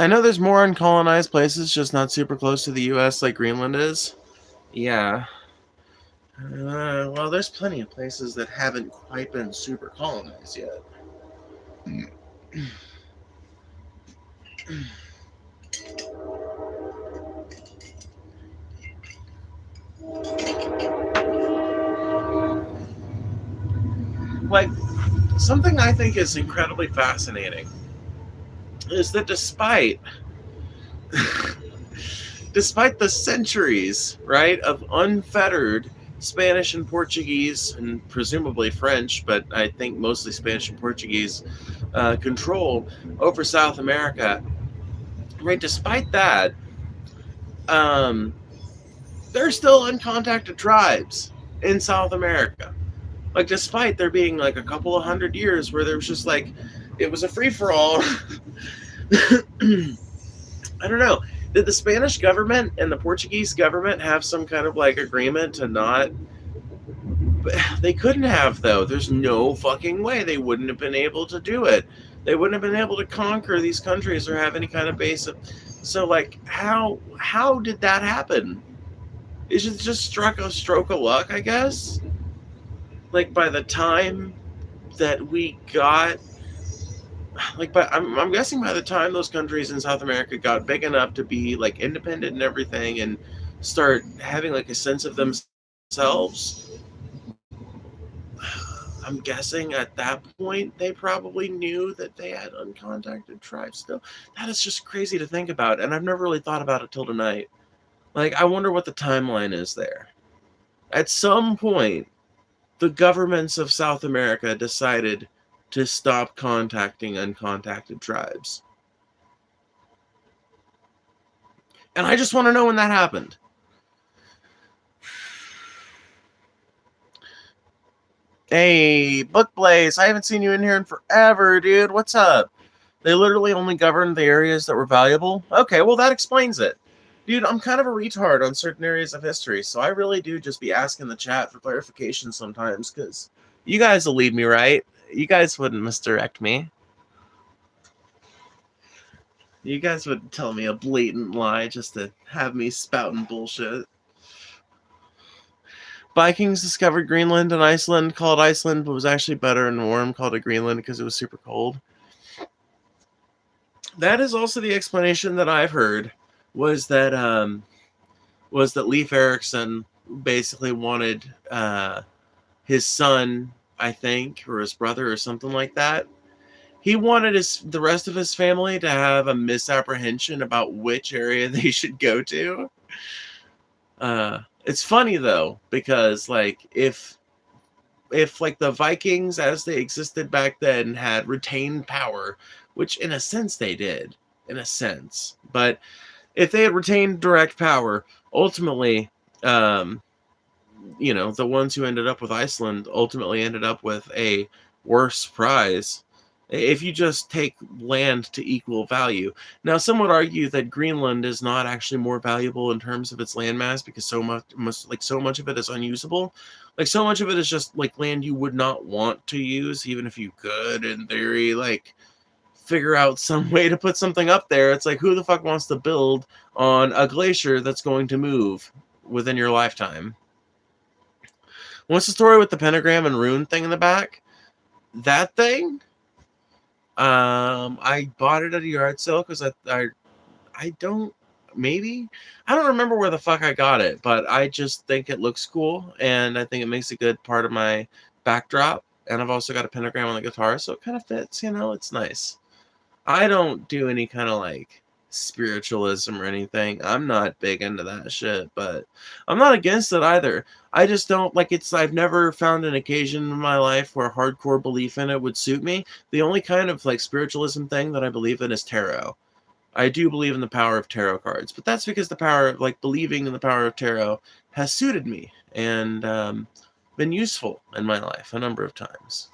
I know there's more uncolonized places, just not super close to the U.S. like Greenland is. Yeah. Well, there's plenty of places that haven't quite been super colonized yet. Like, something I think is incredibly fascinating is that despite the centuries, right, of unfettered Spanish and Portuguese, and presumably French, but I think mostly Spanish and Portuguese control over South America, right, despite that, there are still uncontacted tribes in South America. Like, despite there being like a couple of 100 years where there was just like, it was a free-for-all. I don't know. Did the Spanish government and the Portuguese government have some kind of like agreement to not But they couldn't have, though. There's no fucking way they wouldn't have been able to do it. They wouldn't have been able to conquer these countries or have any kind of base of. So, like, how did that happen? Is it just struck a stroke of luck, I guess? Like, by the time that we got, like, but I'm guessing by the time those countries in South America got big enough to be like independent and everything, and start having like a sense of themselves, I'm guessing at that point they probably knew that they had uncontacted tribes still. That is just crazy to think about, and I've never really thought about it till tonight. Like, I wonder what the timeline is there. At some point, the governments of South America decided to stop contacting uncontacted tribes. And I just want to know when that happened. Hey, Book Blaze, I haven't seen you in here in forever, dude. What's up? They literally only governed the areas that were valuable? Okay, well, that explains it. Dude, I'm kind of a retard on certain areas of history, so I really do just be asking the chat for clarification sometimes, because you guys will lead me right. You guys wouldn't misdirect me. You guys would tell me a blatant lie just to have me spouting bullshit. Vikings discovered Greenland and Iceland, called Iceland, but was actually better and warm, called it Greenland because it was super cold. That is also the explanation that I've heard, was that Leif Erikson basically wanted his son, I think, or his brother or something like that. He wanted the rest of his family to have a misapprehension about which area they should go to. It's funny though, because like if like the Vikings as they existed back then had retained power, which in a sense they did, in a sense, but if they had retained direct power, ultimately, the ones who ended up with Iceland ultimately ended up with a worse prize. If you just take land to equal value. Now, some would argue that Greenland is not actually more valuable in terms of its landmass because so much of it is unusable. Like, so much of it is just like land you would not want to use, even if you could, in theory, like figure out some way to put something up there. It's like, who the fuck wants to build on a glacier that's going to move within your lifetime? What's the story with the pentagram and rune thing in the back? That thing? I bought it at a yard sale because I don't remember where the fuck I got it, but I just think it looks cool and I think it makes a good part of my backdrop. And I've also got a pentagram on the guitar, so it kind of fits, it's nice. I don't do any kind of like spiritualism or anything. I'm not big into that shit, but I'm not against it either. I just don't like I've never found an occasion in my life where hardcore belief in it would suit me. The only kind of like spiritualism thing that I believe in is tarot. I do believe in the power of tarot cards, but that's because the power of believing in the power of tarot has suited me and been useful in my life a number of times.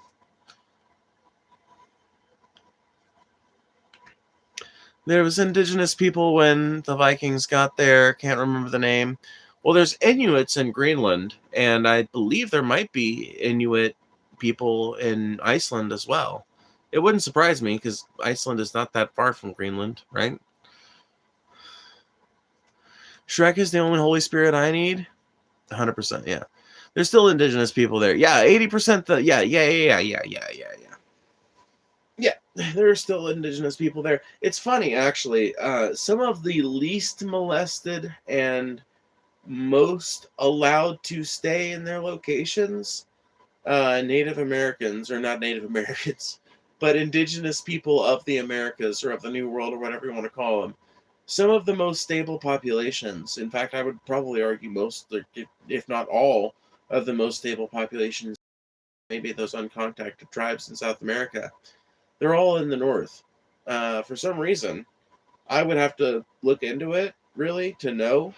There was indigenous people when the Vikings got there. Can't remember the name. Well, there's Inuits in Greenland, and I believe there might be Inuit people in Iceland as well. It wouldn't surprise me because Iceland is not that far from Greenland, right? Shrek is the only Holy Spirit I need. 100%, yeah. There's still indigenous people there. Yeah, 80%. Yeah. Yeah, there are still indigenous people there. It's funny, actually. Some of the least molested and most allowed to stay in their locations, Native Americans, or not Native Americans, but indigenous people of the Americas or of the New World or whatever you want to call them. Some of the most stable populations, in fact, I would probably argue most, if not all, of the most stable populations, maybe those uncontacted tribes in South America, they're all in the north. For some reason, I would have to look into it, really, to know.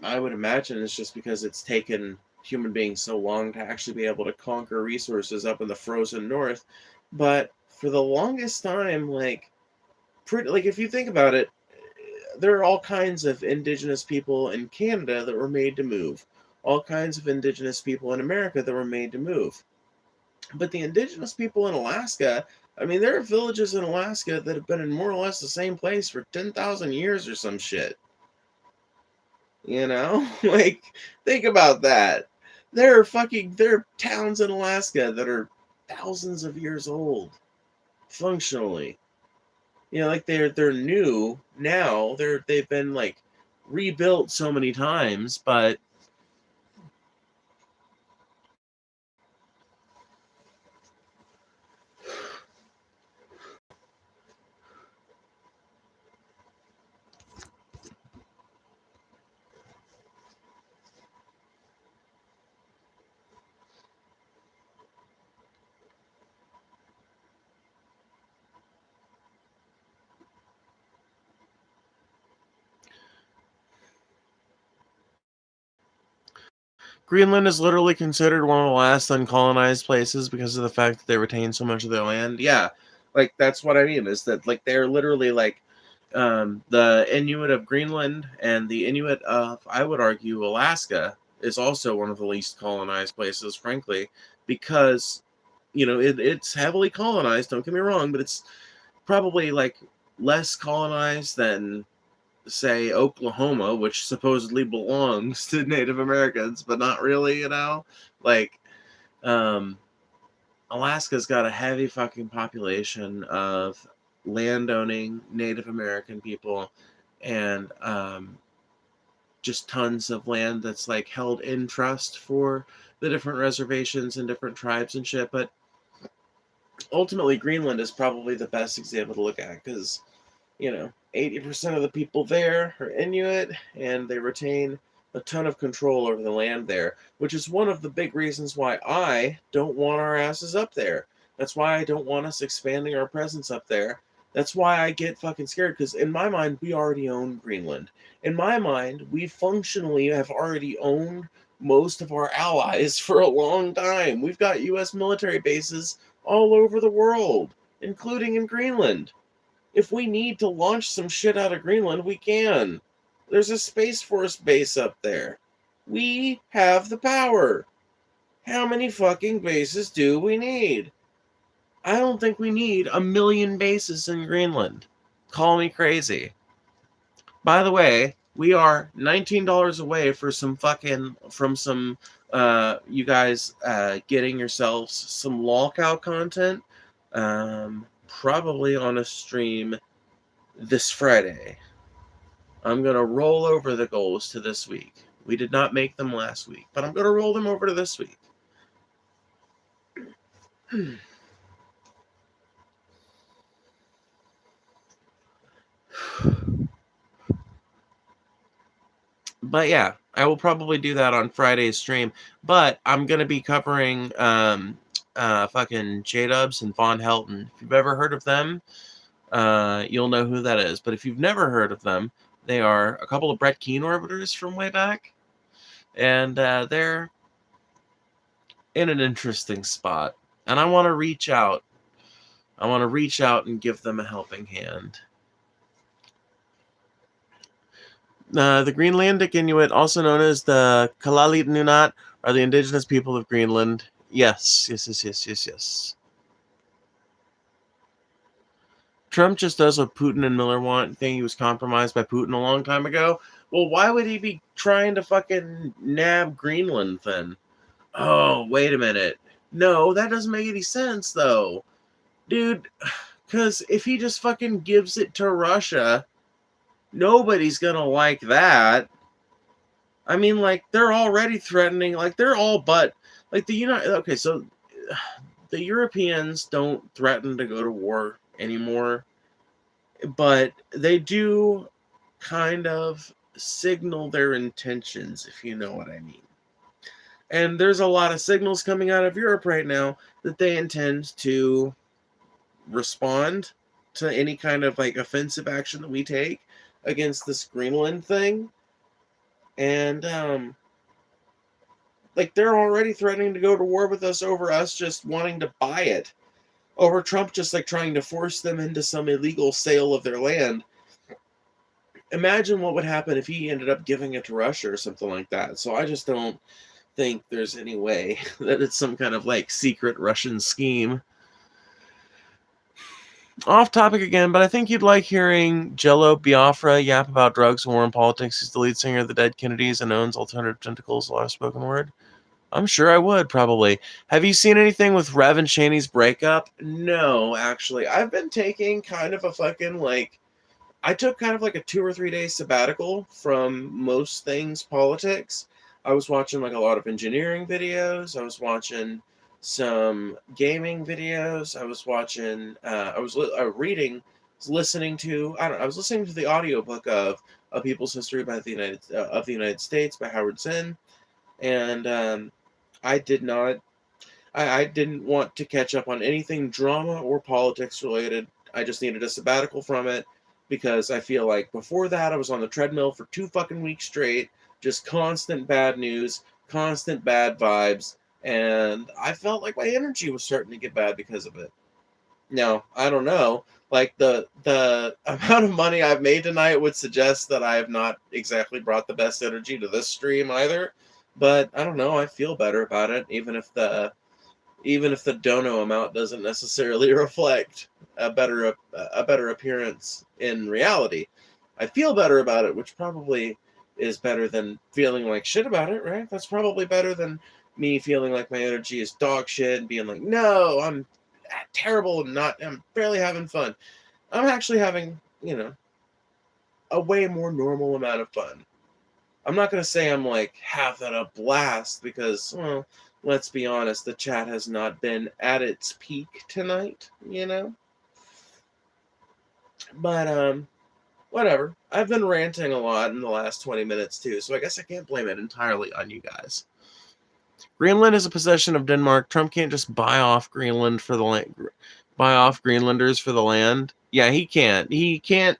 I would imagine it's just because it's taken human beings so long to actually be able to conquer resources up in the frozen north. But for the longest time, if you think about it, there are all kinds of indigenous people in Canada that were made to move. all kinds of indigenous people in America that were made to move. But the indigenous people in Alaska, I mean, there are villages in Alaska that have been in more or less the same place for 10,000 years or some shit. You know? Like, think about that. There are towns in Alaska that are thousands of years old, functionally. You know, like they're new now. They've been like rebuilt so many times, but Greenland is literally considered one of the last uncolonized places because of the fact that they retain so much of their land. Yeah, like that's what I mean. Is that like they're literally like the Inuit of Greenland and the Inuit of, I would argue, Alaska is also one of the least colonized places, frankly, because it's heavily colonized. Don't get me wrong, but it's probably like less colonized than, say, Oklahoma, which supposedly belongs to Native Americans, but not really, Like, um, Alaska's got a heavy fucking population of landowning Native American people and just tons of land that's like held in trust for the different reservations and different tribes and shit. But ultimately, Greenland is probably the best example to look at because 80% of the people there are Inuit, and they retain a ton of control over the land there, which is one of the big reasons why I don't want our asses up there. That's why I don't want us expanding our presence up there. That's why I get fucking scared, because in my mind, we already own Greenland. In my mind, we functionally have already owned most of our allies for a long time. We've got U.S. military bases all over the world, including in Greenland. If we need to launch some shit out of Greenland, we can. There's a Space Force base up there. We have the power. How many fucking bases do we need? I don't think we need 1,000,000 bases in Greenland. Call me crazy. By the way, we are $19 away from you guys getting yourselves some lolcow content. Probably on a stream this Friday. I'm going to roll over the goals to this week. We did not make them last week, but I'm going to roll them over to this week. But yeah, I will probably do that on Friday's stream. But I'm going to be covering fucking J-Dubs and Von Helton. If you've ever heard of them, you'll know who that is. But if you've never heard of them, they are a couple of Brett Keane orbiters from way back. And they're in an interesting spot. And I want to reach out. I want to reach out and give them a helping hand. The Greenlandic Inuit, also known as the Kalalit Nunat, are the indigenous people of Greenland. Yes. Trump just does what Putin and Miller want, think he was compromised by Putin a long time ago. Well, why would he be trying to fucking nab Greenland then? Oh, wait a minute. No, that doesn't make any sense, though. Dude, because if he just fucking gives it to Russia, nobody's gonna like that. I mean, like, they're already threatening, like, they're all but, like, okay, so the Europeans don't threaten to go to war anymore, but they do kind of signal their intentions, if you know what I mean. And there's a lot of signals coming out of Europe right now that they intend to respond to any kind of, like, offensive action that we take against this Greenland thing. And, like, they're already threatening to go to war with us over us just wanting to buy it. Over Trump just, like, trying to force them into some illegal sale of their land. imagine what would happen if he ended up giving it to Russia or something like that. So I just don't think there's any way that it's some kind of like secret Russian scheme. Off topic again, but I think you'd like hearing Jello Biafra yap about drugs and war and politics. He's the lead singer of the Dead Kennedys and owns Alternative Tentacles, a lot of spoken word. I'm sure I would, probably. Have you seen anything with Rev and Shaney's breakup? No, actually. I've been taking kind of a fucking, like, I took kind of like a 2 or 3 day sabbatical from most things politics. I was watching like a lot of engineering videos. I was watching some gaming videos. I was watching, I was reading, listening to, I don't know, I was listening to the audiobook of A People's History by of the United States by Howard Zinn. And I did not, I didn't want to catch up on anything drama or politics related. I just needed a sabbatical from it because I feel like before that I was on the treadmill for 2 fucking weeks straight, just constant bad news, constant bad vibes, and I felt like my energy was starting to get bad because of it. Now, I don't know. Like the amount of money I've made tonight would suggest that I have not exactly brought the best energy to this stream either. But I don't know. I feel better about it, even if the dono amount doesn't necessarily reflect a better appearance in reality. I feel better about it, which probably is better than feeling like shit about it, right? That's probably better than me feeling like my energy is dog shit and being like, no, I'm terrible and I'm barely having fun. I'm actually having, a way more normal amount of fun. I'm not going to say I'm like having a blast because, well, let's be honest, the chat has not been at its peak tonight, But, whatever. I've been ranting a lot in the last 20 minutes too, so I guess I can't blame it entirely on you guys. Greenland is a possession of Denmark. Trump can't just buy off Greenland for the land, buy off Greenlanders for the land. Yeah, he can't. He can't.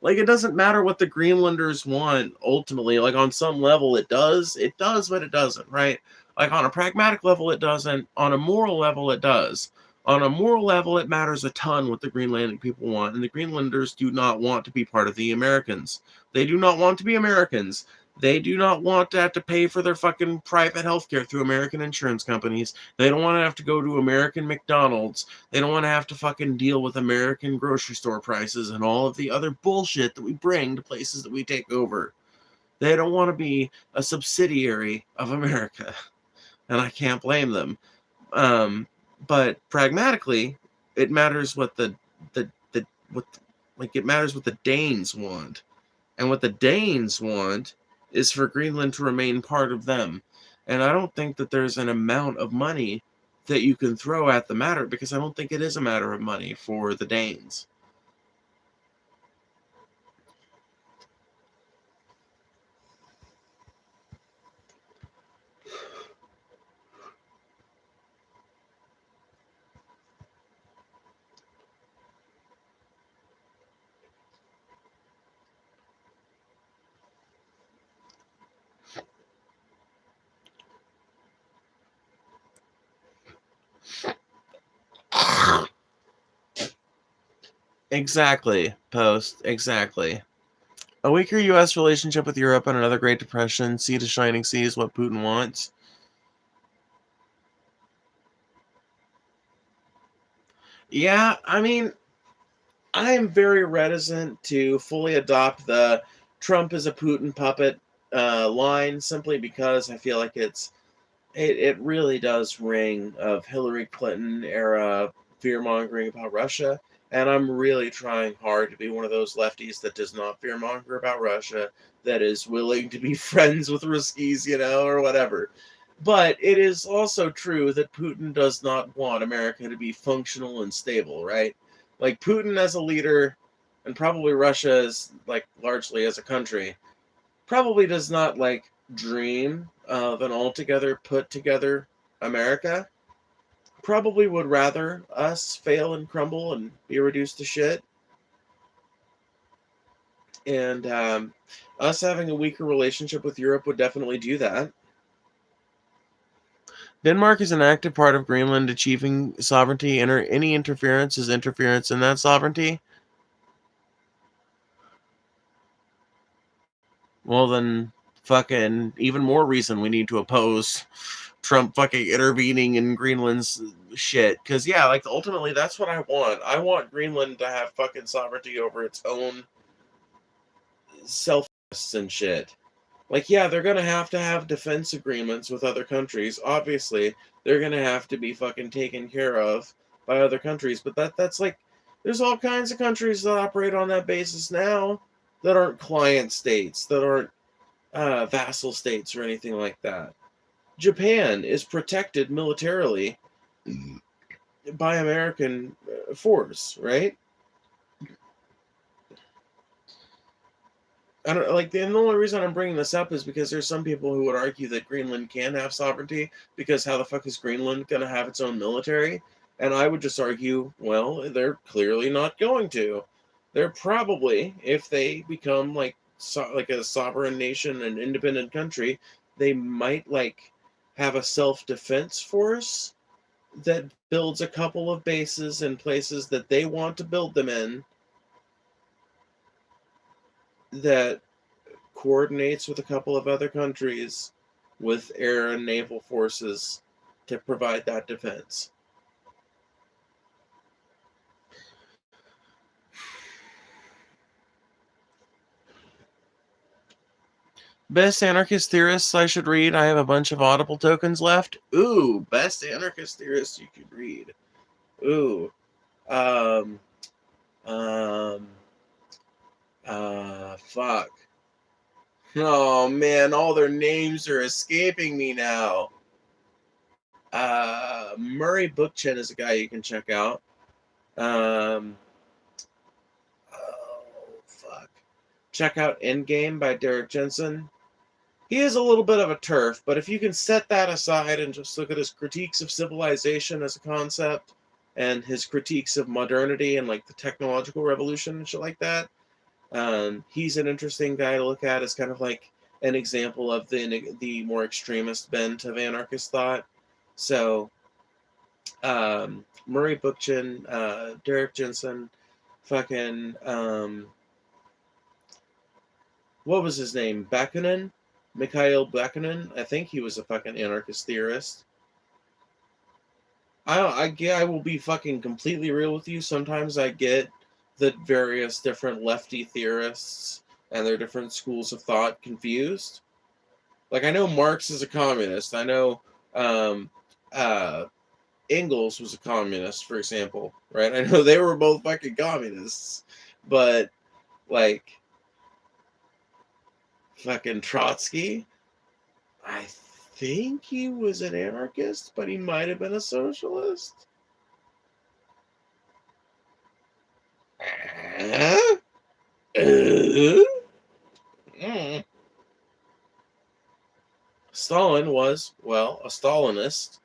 Like, it doesn't matter what the Greenlanders want, ultimately. Like, on some level, it does. It does, but it doesn't, right? Like, on a pragmatic level, it doesn't. On a moral level, it does. On a moral level, it matters a ton what the Greenlandic people want. And the Greenlanders do not want to be part of the Americans. They do not want to be Americans. They do not want to have to pay for their fucking private healthcare through American insurance companies. They don't want to have to go to American McDonald's. They don't want to have to fucking deal with American grocery store prices and all of the other bullshit that we bring to places that we take over. They don't want to be a subsidiary of America. And I can't blame them. But pragmatically, it matters what it matters what the Danes want. And what the Danes want is for Greenland to remain part of them. And I don't think that there's an amount of money that you can throw at the matter, because I don't think it is a matter of money for the Danes. Exactly, Post. Exactly. A weaker U.S. relationship with Europe and another Great Depression, sea to shining sea is what Putin wants. Yeah, I mean, I am very reticent to fully adopt the Trump is a Putin puppet line, simply because I feel like it really does ring of Hillary Clinton era fear-mongering about Russia. And I'm really trying hard to be one of those lefties that does not fear-monger about Russia, that is willing to be friends with Ruskies, or whatever. But it is also true that Putin does not want America to be functional and stable, right? Like, Putin as a leader, and probably Russia as, like, largely as a country, probably does not, like, dream of an altogether put together America. Probably would rather us fail and crumble and be reduced to shit. And us having a weaker relationship with Europe would definitely do that. Denmark is an active part of Greenland achieving sovereignty. Any interference is interference in that sovereignty. Well, then fucking even more reason we need to oppose Trump fucking intervening in Greenland's shit. Because, yeah, like, ultimately, that's what I want. I want Greenland to have fucking sovereignty over its own self and shit. Like, yeah, they're going to have defense agreements with other countries. Obviously, they're going to have to be fucking taken care of by other countries. But that's like, there's all kinds of countries that operate on that basis now that aren't client states, that aren't vassal states or anything like that. Japan is protected militarily by American force, right? I don't like, the only reason I'm bringing this up is because there's some people who would argue that Greenland can have sovereignty because how the fuck is Greenland going to have its own military? And I would just argue, well, they're clearly not going to. They're probably, if they become like like a sovereign nation, an independent country, they might like have a self-defense force that builds a couple of bases in places that they want to build them in, that coordinates with a couple of other countries with air and naval forces to provide that defense. Best anarchist theorists I should read. I have a bunch of Audible tokens left. Ooh, best anarchist theorists you could read. Ooh. Fuck. Oh man, all their names are escaping me now. Murray Bookchin is a guy you can check out. Oh, fuck. Check out Endgame by Derek Jensen. He is a little bit of a turf, but if you can set that aside and just look at his critiques of civilization as a concept and his critiques of modernity and like the technological revolution and shit like that, he's an interesting guy to look at as kind of like an example of the more extremist bent of anarchist thought. So, Murray Bookchin, Derek Jensen, fucking, what was his name? Bakunin? Mikhail Bakunin? I think he was a fucking anarchist theorist. I will be fucking completely real with you. Sometimes I get the various different lefty theorists and their different schools of thought confused. Like, I know Marx is a communist. I know Engels was a communist, for example, right? I know they were both fucking communists, but like fucking Trotsky, I think he was an anarchist, but he might have been a socialist. Stalin was, well, a Stalinist.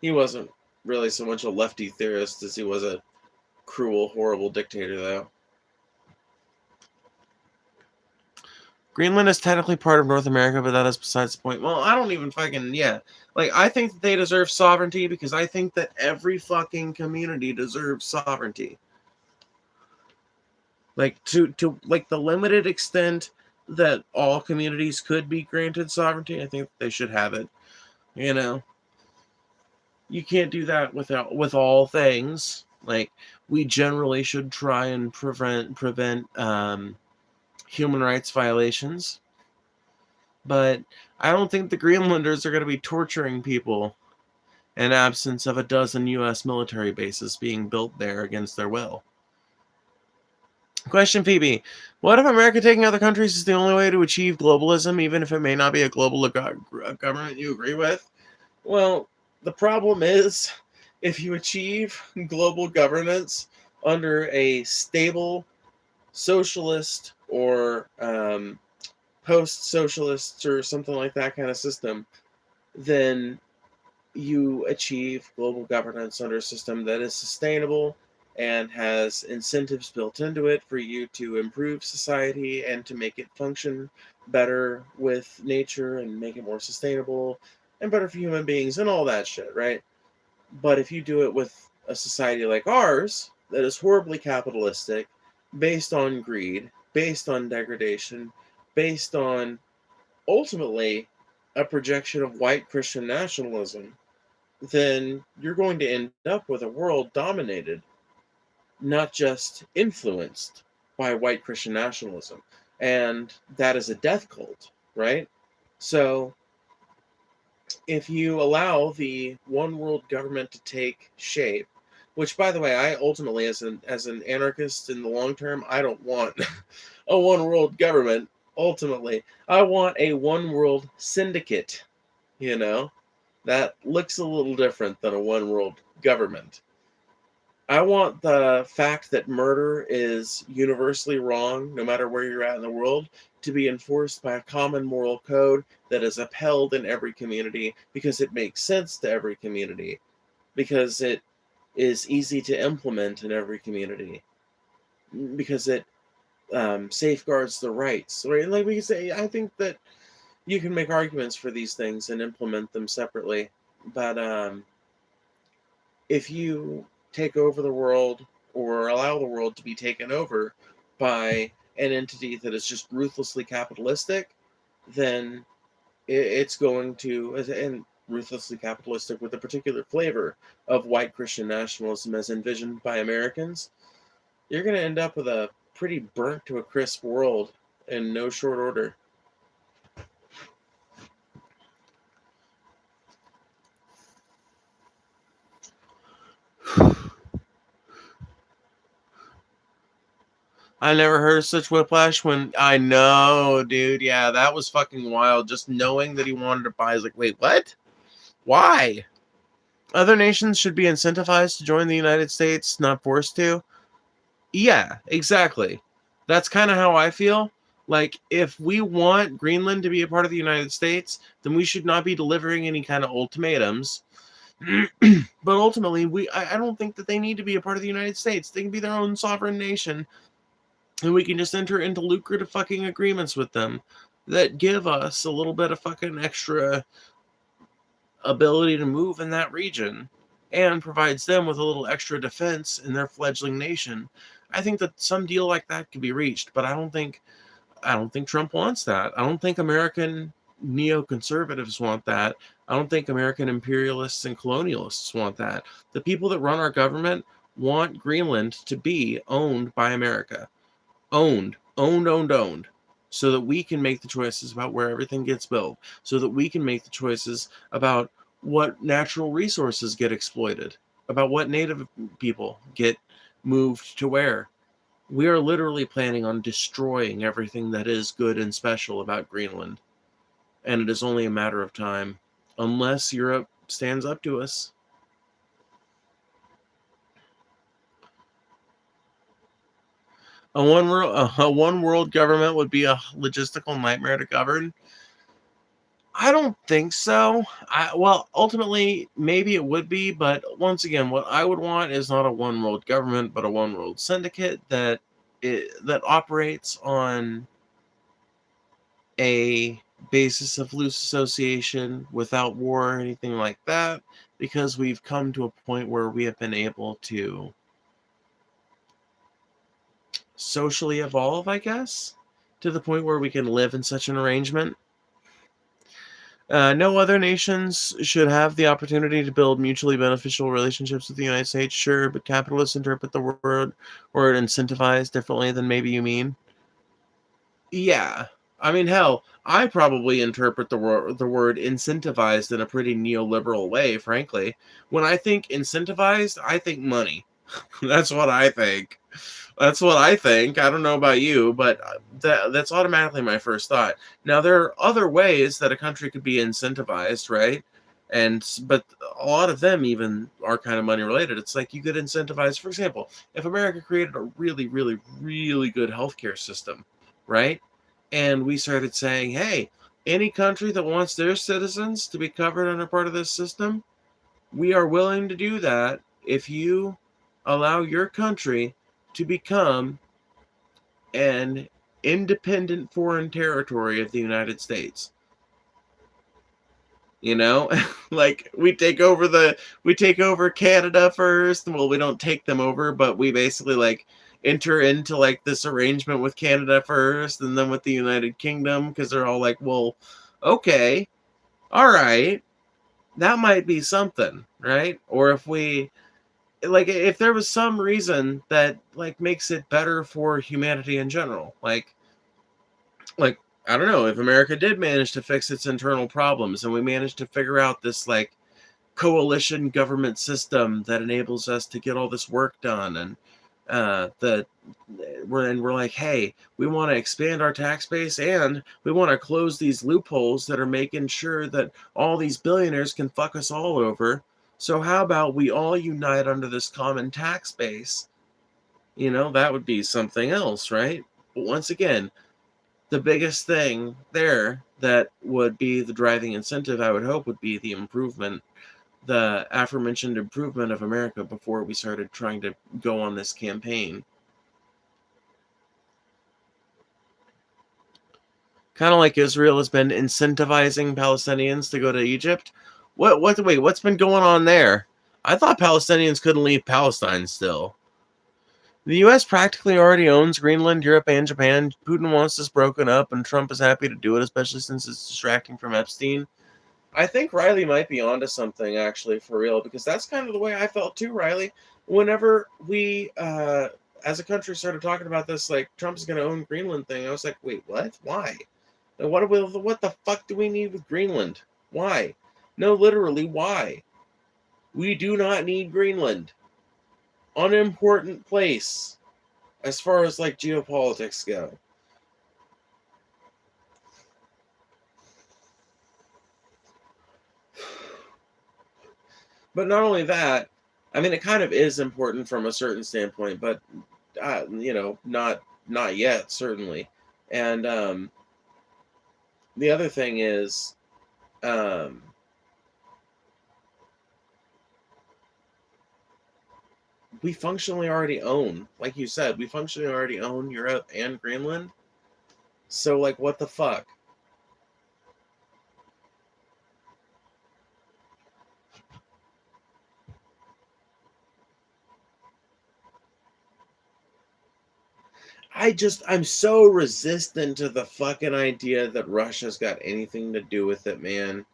He wasn't really so much a lefty theorist as he was a cruel, horrible dictator, though. Greenland is technically part of North America, but that is besides the point. Well, I don't even fucking, yeah. Like, I think that they deserve sovereignty because I think that every fucking community deserves sovereignty. Like, to like the limited extent that all communities could be granted sovereignty, I think they should have it. You know? You can't do that with all things. Like, we generally should try and prevent human rights violations, but I don't think the Greenlanders are going to be torturing people in absence of a dozen U.S. military bases being built there against their will. Question, Phoebe. What if America taking other countries is the only way to achieve globalism, even if it may not be a global government you agree with? Well, the problem is, if you achieve global governance under a stable socialist or post-socialist or something like that kind of system, then you achieve global governance under a system that is sustainable and has incentives built into it for you to improve society and to make it function better with nature and make it more sustainable and better for human beings and all that shit, right? But if you do it with a society like ours that is horribly capitalistic, based on greed, based on degradation, based on ultimately a projection of white Christian nationalism, then you're going to end up with a world dominated, not just influenced by white Christian nationalism. And that is a death cult, right? So if you allow the one world government to take shape, which by the way, I ultimately as an anarchist in the long term, I don't want a one world government. Ultimately, I want a one world syndicate, you know, that looks a little different than a one world government. I want the fact that murder is universally wrong, no matter where you're at in the world, to be enforced by a common moral code that is upheld in every community because it makes sense to every community, because it is easy to implement in every community, because it safeguards the rights. Right? Like we say, I think that you can make arguments for these things and implement them separately, but if you take over the world or allow the world to be taken over by an entity that is just ruthlessly capitalistic, then it's going to, and ruthlessly capitalistic with a particular flavor of white Christian nationalism as envisioned by Americans, you're going to end up with a pretty burnt to a crisp world in no short order. I never heard of such whiplash when I know, dude. Yeah, that was fucking wild. Just knowing that he wanted to buy is like, wait, what? Why? Other nations should be incentivized to join the United States, not forced to. Yeah, exactly. That's kind of how I feel. Like, if we want Greenland to be a part of the United States, then we should not be delivering any kind of ultimatums. But ultimately, I don't think that they need to be a part of the United States. They can be their own sovereign nation. And we can just enter into lucrative fucking agreements with them that give us a little bit of fucking extra ability to move in that region and provides them with a little extra defense in their fledgling nation. I think that some deal like that could be reached, but I don't think Trump wants that. I don't think American neoconservatives want that. I don't think American imperialists and colonialists want that. The people that run our government want Greenland to be owned by America. Owned, so that we can make the choices about where everything gets built, so that we can make the choices about what natural resources get exploited, about what native people get moved to where. We are literally planning on destroying everything that is good and special about Greenland, and it is only a matter of time, unless Europe stands up to us. A one world government would be a logistical nightmare to govern. I don't think so. Well, ultimately, maybe it would be, but once again, what I would want is not a one world government, but a one world syndicate that operates on a basis of loose association without war or anything like that, because we've come to a point where we have been able to socially evolve, I guess, to the point where we can live in such an arrangement. No other nations should have the opportunity to build mutually beneficial relationships with the United States, sure, but capitalists interpret the word incentivize differently than maybe you mean. Yeah. I mean, hell, I probably interpret the word incentivized in a pretty neoliberal way, frankly. When I think incentivized, I think money. That's what I think. That's what I think. I don't know about you, but that's automatically my first thought. Now, there are other ways that a country could be incentivized, right? But a lot of them even are kind of money related. It's like you could incentivize, for example, if America created a really, really, really good healthcare system, right? And we started saying, hey, any country that wants their citizens to be covered under part of this system, we are willing to do that if you allow your country to become an independent foreign territory of the United States. You know, like we take over Canada first. Well, we don't take them over, but we basically like enter into like this arrangement with Canada first and then with the United Kingdom, because they're all like, well, okay, all right, that might be something, right? Or if we, like, if there was some reason that like makes it better for humanity in general, like I don't know, if America did manage to fix its internal problems and we managed to figure out this like coalition government system that enables us to get all this work done, and we're like, hey, we want to expand our tax base and we want to close these loopholes that are making sure that all these billionaires can fuck us all over. So how about we all unite under this common tax base? That would be something else, right? But once again, the biggest thing there that would be the driving incentive, I would hope, would be the aforementioned improvement of America before we started trying to go on this campaign. Kind of like Israel has been incentivizing Palestinians to go to Egypt. Wait, what's been going on there? I thought Palestinians couldn't leave Palestine still. The U.S. practically already owns Greenland, Europe, and Japan. Putin wants this broken up, and Trump is happy to do it, especially since it's distracting from Epstein. I think Riley might be onto something, actually, for real, because that's kind of the way I felt too, Riley. Whenever we, as a country, started talking about this, like, Trump's going to own Greenland thing, I was like, wait, what? Why? What the fuck do we need with Greenland? Why? No, literally, why? We do not need Greenland. Unimportant place as far as, like, geopolitics go. But not only that, I mean, it kind of is important from a certain standpoint, but not yet, certainly. And the other thing is, we functionally already own, like you said, we functionally already own Europe and Greenland. So, like, what the fuck? I'm so resistant to the fucking idea that Russia's got anything to do with it, man.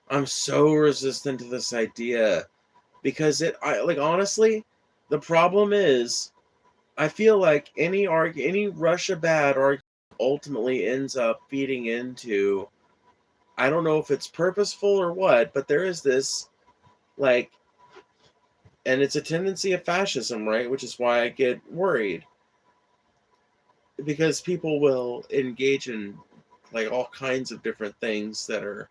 I'm so resistant to this idea because honestly, the problem is, I feel like any Russia bad argument ultimately ends up feeding into, I don't know if it's purposeful or what, but there is this, like, and it's a tendency of fascism, right? Which is why I get worried, because people will engage in like all kinds of different things that are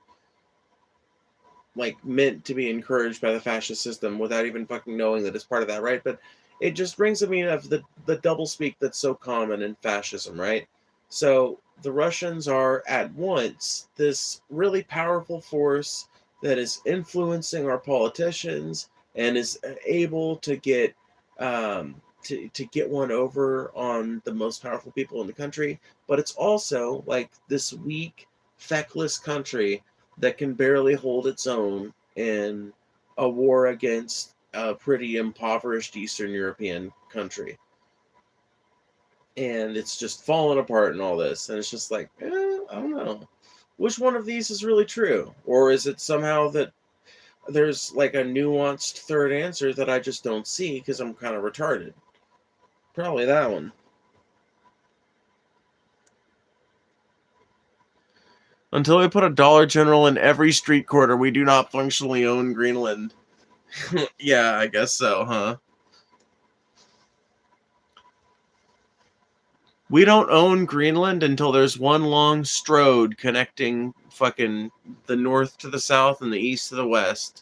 like meant to be encouraged by the fascist system without even fucking knowing that it's part of that, right? But it just brings to me of the double speak that's so common in fascism, right? So the Russians are at once this really powerful force that is influencing our politicians and is able to get to get one over on the most powerful people in the country, but it's also like this weak, feckless country that can barely hold its own in a war against a pretty impoverished Eastern European country. And it's just falling apart and all this. And it's just like, I don't know. Which one of these is really true? Or is it somehow that there's like a nuanced third answer that I just don't see because I'm kind of retarded? Probably that one. Until we put a Dollar General in every street corner, we do not functionally own Greenland. Yeah, I guess so, huh? We don't own Greenland until there's one long strode connecting fucking the north to the south and the east to the west.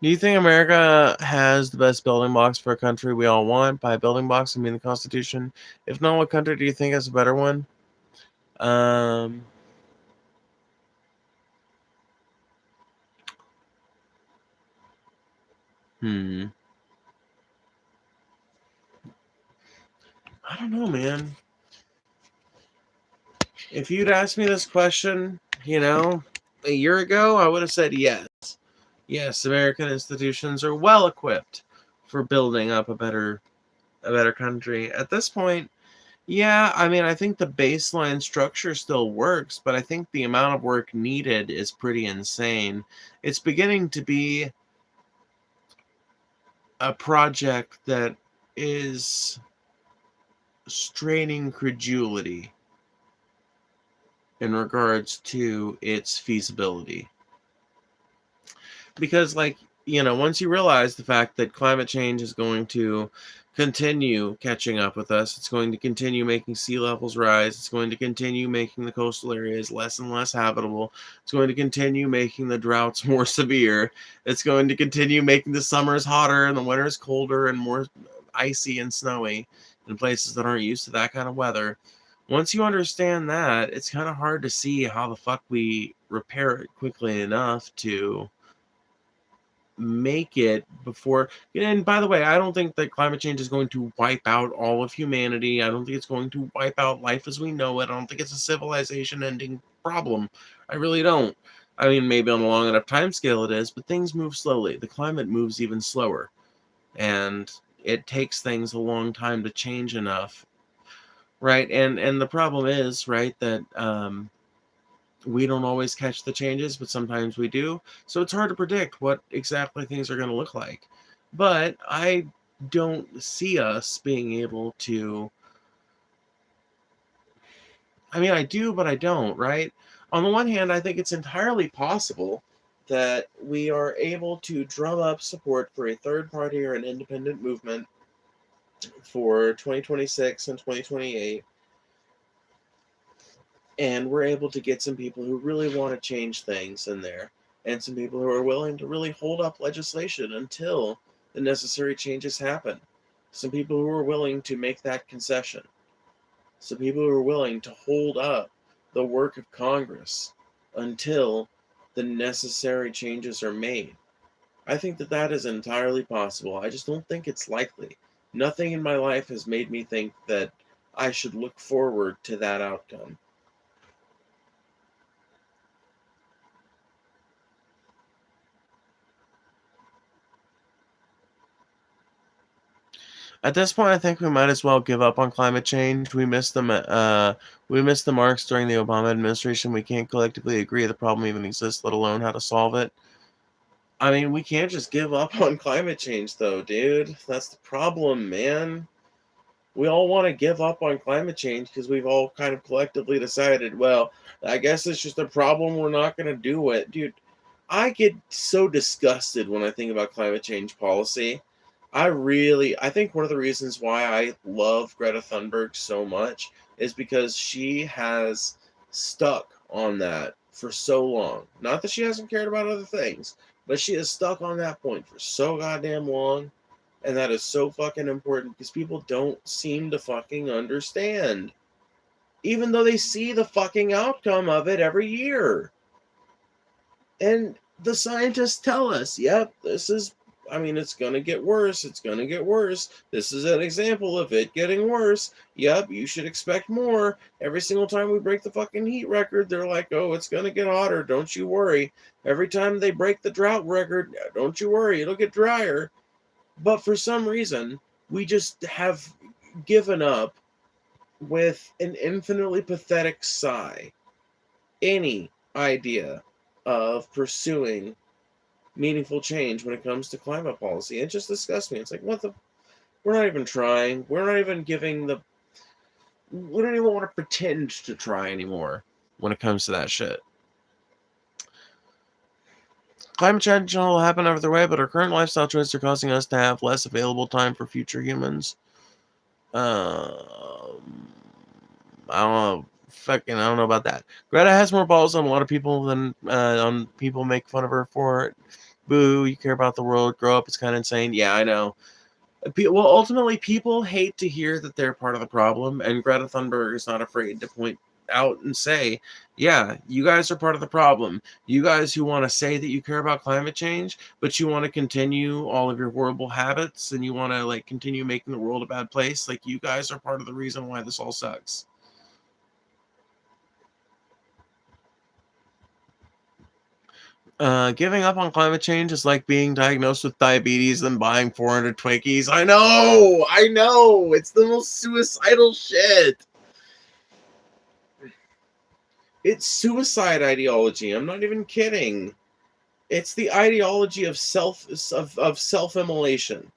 Do you think America has the best building blocks for a country we all want? By building blocks, I mean the Constitution. If not, what country do you think has a better one? Um, hmm. I don't know, man. If you'd asked me this question, a year ago, I would have said yes. Yes, American institutions are well equipped for building up a better country. At this point, yeah, I mean, I think the baseline structure still works, but I think the amount of work needed is pretty insane. It's beginning to be a project that is straining credulity in regards to its feasibility. Because, like, once you realize the fact that climate change is going to continue catching up with us, it's going to continue making sea levels rise, it's going to continue making the coastal areas less and less habitable, it's going to continue making the droughts more severe, it's going to continue making the summers hotter and the winters colder and more icy and snowy in places that aren't used to that kind of weather. Once you understand that, it's kind of hard to see how the fuck we repair it quickly enough to make it before. And by the way, I don't think that climate change is going to wipe out all of humanity. I don't think it's going to wipe out life as we know it. I don't think it's a civilization ending problem. I really don't. I mean, maybe on a long enough time scale it is, but things move slowly. The climate moves even slower, and it takes things a long time to change enough, right? And the problem is, right, that we don't always catch the changes, but sometimes we do. So it's hard to predict what exactly things are going to look like. But I don't see us being able to. I mean, I do, but I don't, right? On the one hand, I think it's entirely possible that we are able to drum up support for a third party or an independent movement for 2026 and 2028. And we're able to get some people who really want to change things in there, and some people who are willing to really hold up legislation until the necessary changes happen. Some people who are willing to make that concession. Some people who are willing to hold up the work of Congress until the necessary changes are made. I think that that is entirely possible. I just don't think it's likely. Nothing in my life has made me think that I should look forward to that outcome. At this point, I think we might as well give up on climate change. We missed the marks during the Obama administration. We can't collectively agree the problem even exists, let alone how to solve it. I mean, we can't just give up on climate change, though, dude. That's the problem, man. We all want to give up on climate change because we've all kind of collectively decided, well, I guess it's just a problem. We're not going to do it, dude. I get so disgusted when I think about climate change policy. I think one of the reasons why I love Greta Thunberg so much is because she has stuck on that for so long. Not that she hasn't cared about other things, but she has stuck on that point for so goddamn long. And that is so fucking important because people don't seem to fucking understand. Even though they see the fucking outcome of it every year. And the scientists tell us, yep, it's going to get worse. It's going to get worse. This is an example of it getting worse. Yep, you should expect more. Every single time we break the fucking heat record, they're like, oh, it's going to get hotter. Don't you worry. Every time they break the drought record, don't you worry. It'll get drier. But for some reason, we just have given up with an infinitely pathetic sigh any idea of pursuing meaningful change when it comes to climate policy. It just disgusts me. It's like, we're not even trying. We're not even we don't even want to pretend to try anymore when it comes to that shit. Climate change will happen either way, but our current lifestyle choices are causing us to have less available time for future humans. I don't know. I don't know about that. Greta has more balls on a lot of people than on people make fun of her for it. Boo, you care about the world, grow up, it's kind of insane. Yeah, I know. Well, ultimately, people hate to hear that they're part of the problem, and Greta Thunberg is not afraid to point out and say, yeah, you guys are part of the problem. You guys who want to say that you care about climate change, but you want to continue all of your horrible habits, and you want to, like, continue making the world a bad place, like, you guys are part of the reason why this all sucks. Giving up on climate change is like being diagnosed with diabetes and buying 400 Twinkies. I know, it's the most suicidal shit. It's suicide ideology. I'm not even kidding. It's the ideology of self-immolation.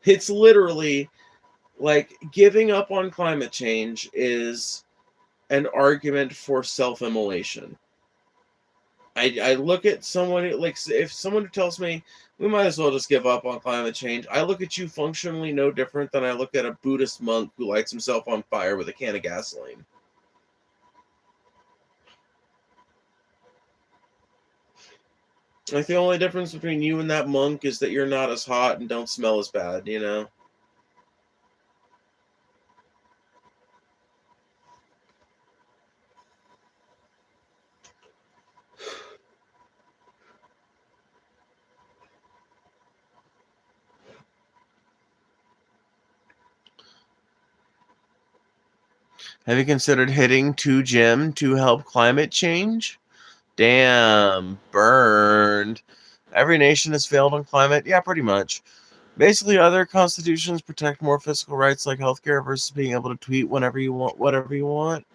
It's literally like giving up on climate change is an argument for self-immolation. I look at someone, like, if someone tells me we might as well just give up on climate change, I look at you functionally no different than I look at a Buddhist monk who lights himself on fire with a can of gasoline. Like, the only difference between you and that monk is that you're not as hot and don't smell as bad, you know? Have you considered hitting 2 gym to help climate change? Damn, burned. Every nation has failed on climate. Yeah, pretty much. Basically, other constitutions protect more physical rights like healthcare versus being able to tweet whenever you want, whatever you want.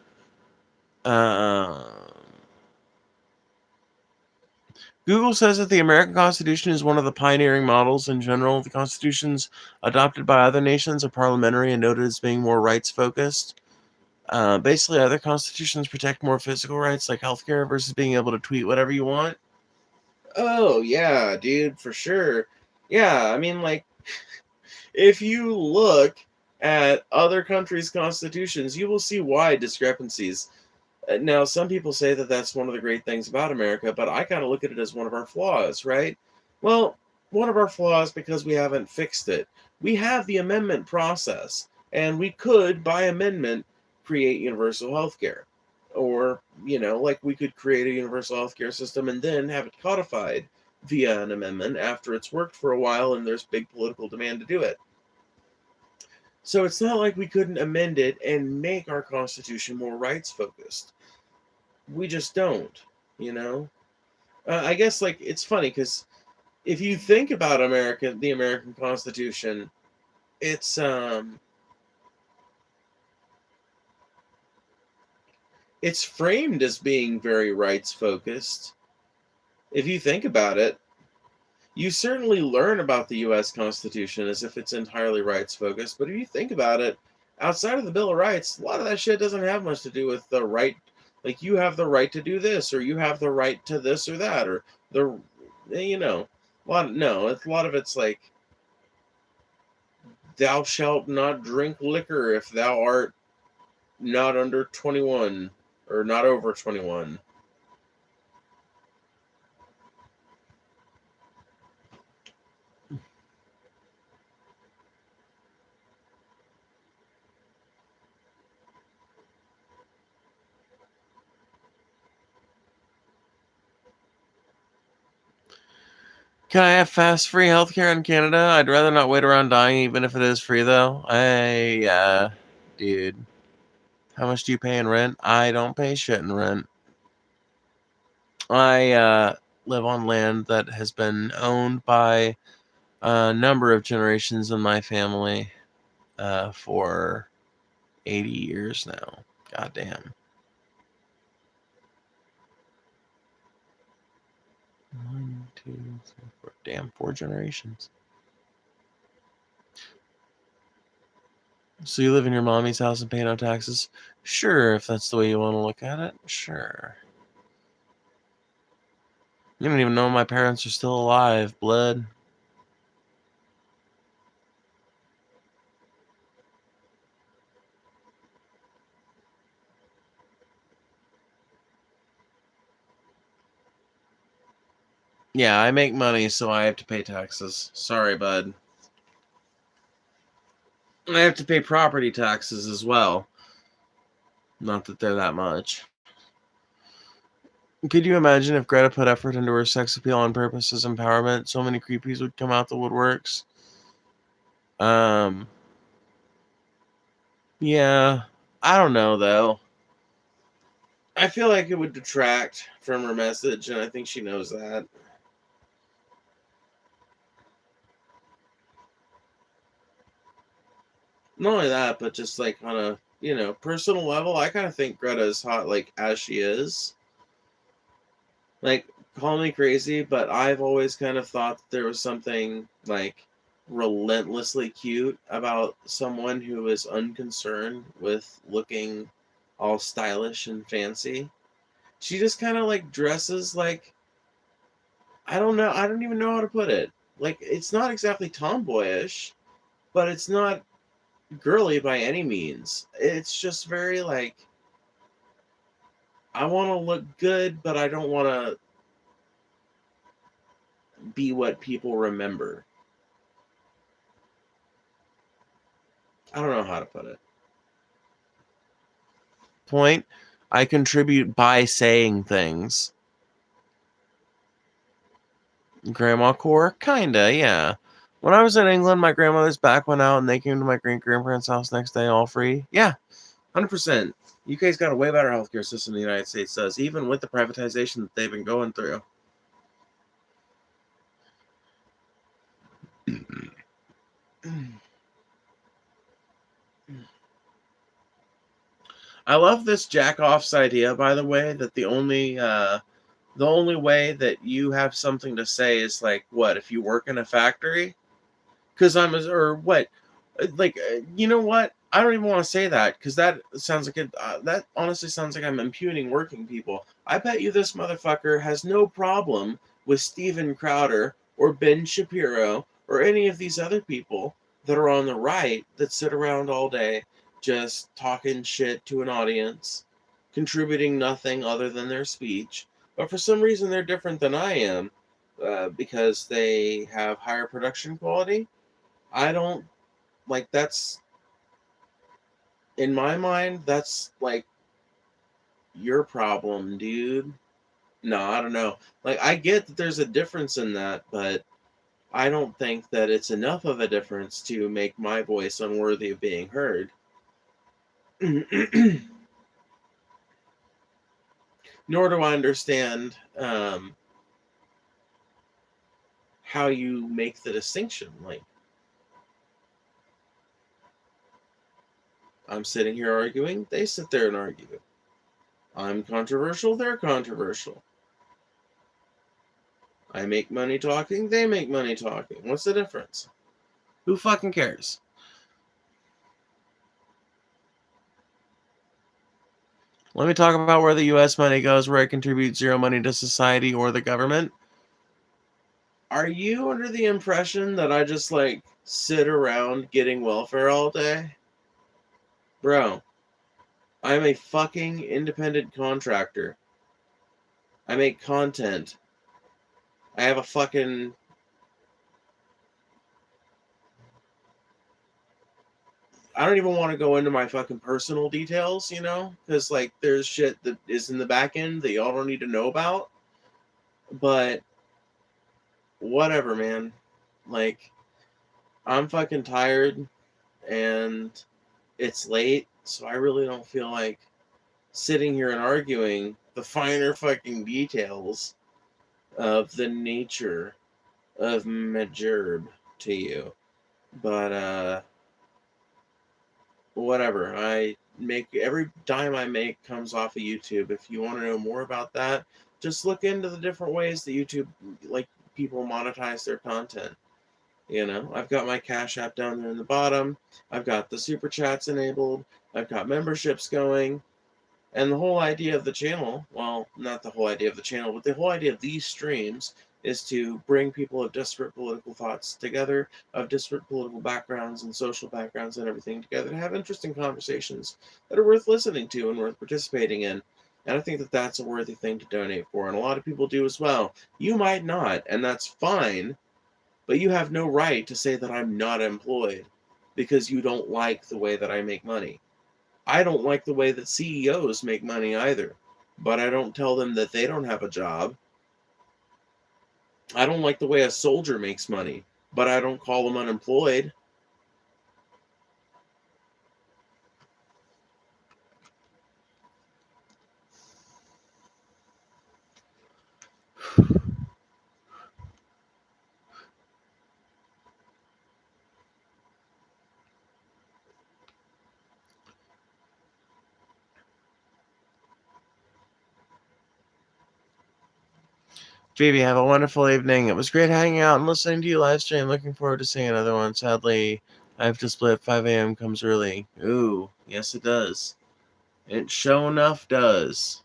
Google says that the American Constitution is one of the pioneering models in general. The constitutions adopted by other nations are parliamentary and noted as being more rights-focused. Basically, other constitutions protect more physical rights like healthcare versus being able to tweet whatever you want. Oh, yeah, dude, for sure. Yeah, I mean, like, if you look at other countries' constitutions, you will see wide discrepancies. Now, some people say that that's one of the great things about America, but I kind of look at it as one of our flaws, right? Well, one of our flaws because we haven't fixed it. We have the amendment process, and we could, by amendment, create universal health care. Or, like, we could create a universal healthcare system and then have it codified via an amendment after it's worked for a while and there's big political demand to do it. So it's not like we couldn't amend it and make our Constitution more rights focused. We just don't, you know? I guess, like, it's funny because if you think about the American Constitution, it's it's framed as being very rights focused. If you think about it, you certainly learn about the U.S. Constitution as if it's entirely rights focused. But if you think about it, outside of the Bill of Rights, a lot of that shit doesn't have much to do with the right. Like, you have the right to do this, or you have the right to this or that, or the, a lot of it's like, thou shalt not drink liquor if thou art not under 21 or not over 21. Can I have fast free healthcare in Canada? I'd rather not wait around dying, even if it is free, though. Dude. How much do you pay in rent? I don't pay shit in rent. I live on land that has been owned by a number of generations in my family for 80 years now. Goddamn. 1, 2, 3, 4. Damn, 4 generations. So you live in your mommy's house and pay no taxes? Sure, if that's the way you want to look at it. Sure. You don't even know my parents are still alive, blood. Yeah, I make money, so I have to pay taxes. Sorry, bud. I have to pay property taxes as well. Not that they're that much. Could you imagine if Greta put effort into her sex appeal on purpose as empowerment? So many creepies would come out the woodworks. Yeah, I don't know though. I feel like it would detract from her message, and I think she knows that. Not only that, but just like on a personal level, I kind of think Greta is hot, like as she is. Like, call me crazy, but I've always kind of thought that there was something like relentlessly cute about someone who is unconcerned with looking all stylish and fancy. She just kind of like dresses like, I don't know, I don't even know how to put it. Like, it's not exactly tomboyish, but it's not girly by any means. It's just very like, I want to look good, but I don't want to be what people remember. I don't know how to put it. Point. I contribute by saying things. Grandma core? Kinda, yeah. When I was in England, my grandmother's back went out and they came to my great-grandparents' house next day all free. Yeah, 100%. UK's got a way better healthcare system than the United States does, even with the privatization that they've been going through. I love this jack-off's idea, by the way, that the only way that you have something to say is like, what, if you work in a factory? Because or what? Like, you know what? I don't even want to say that because that sounds like that honestly sounds like I'm impugning working people. I bet you this motherfucker has no problem with Steven Crowder or Ben Shapiro or any of these other people that are on the right that sit around all day just talking shit to an audience, contributing nothing other than their speech. But for some reason, they're different than I am because they have higher production quality. I don't like that's in my mind, that's like your problem, dude. No, I don't know. Like, I get that there's a difference in that, but I don't think that it's enough of a difference to make my voice unworthy of being heard. Nor do I understand how you make the distinction. Like, I'm sitting here arguing, they sit there and argue. I'm controversial, they're controversial. I make money talking, they make money talking. What's the difference? Who fucking cares? Let me talk about where the US money goes, where it contributes zero money to society or the government. Are you under the impression that I just like sit around getting welfare all day? Bro, I'm a fucking independent contractor. I make content. I have a fucking I don't even want to go into my fucking personal details, because like there's shit that is in the back end that y'all don't need to know about. But whatever, man. Like, I'm fucking tired and it's late, so I really don't feel like sitting here and arguing the finer fucking details of the nature of Majerb to you. But whatever. I make every dime I make comes off of YouTube. If you want to know more about that, just look into the different ways that YouTube like people monetize their content. I've got my Cash App down there in the bottom. I've got the super chats enabled. I've got memberships going. And the whole idea of the channel, well, not the whole idea of the channel, but the whole idea of these streams is to bring people of disparate political thoughts together, of disparate political backgrounds and social backgrounds and everything together to have interesting conversations that are worth listening to and worth participating in. And I think that that's a worthy thing to donate for, and a lot of people do as well. You might not, and that's fine, but you have no right to say that I'm not employed because you don't like the way that I make money. I don't like the way that CEOs make money either, but I don't tell them that they don't have a job. I don't like the way a soldier makes money, but I don't call them unemployed. Phoebe, have a wonderful evening. It was great hanging out and listening to you live stream. Looking forward to seeing another one. Sadly, I have to split. 5 a.m. comes early. Ooh, yes it does. It sure enough does.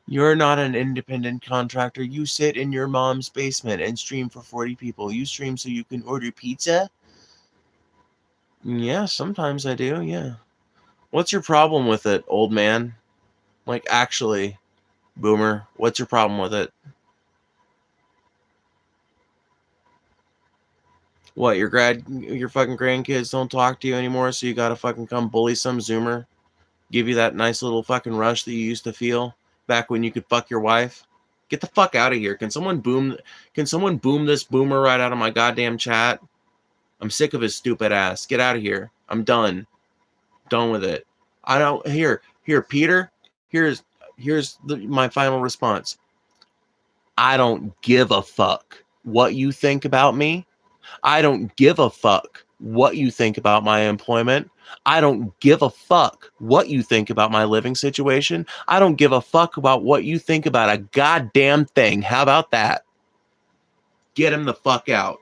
You're not an independent contractor. You sit in your mom's basement and stream for 40 people. You stream so you can order pizza? Yeah, sometimes I do, yeah. What's your problem with it, old man? Like, actually, boomer, what's your problem with it? What, your fucking grandkids don't talk to you anymore, so you gotta fucking come bully some Zoomer? Give you that nice little fucking rush that you used to feel back when you could fuck your wife? Get the fuck out of here. Can someone boom this boomer right out of my goddamn chat? I'm sick of his stupid ass. Get out of here. I'm done. Done with it. I don't here, Peter. Here's my final response. I don't give a fuck what you think about me. I don't give a fuck what you think about my employment. I don't give a fuck what you think about my living situation. I don't give a fuck about what you think about a goddamn thing. How about that? Get him the fuck out.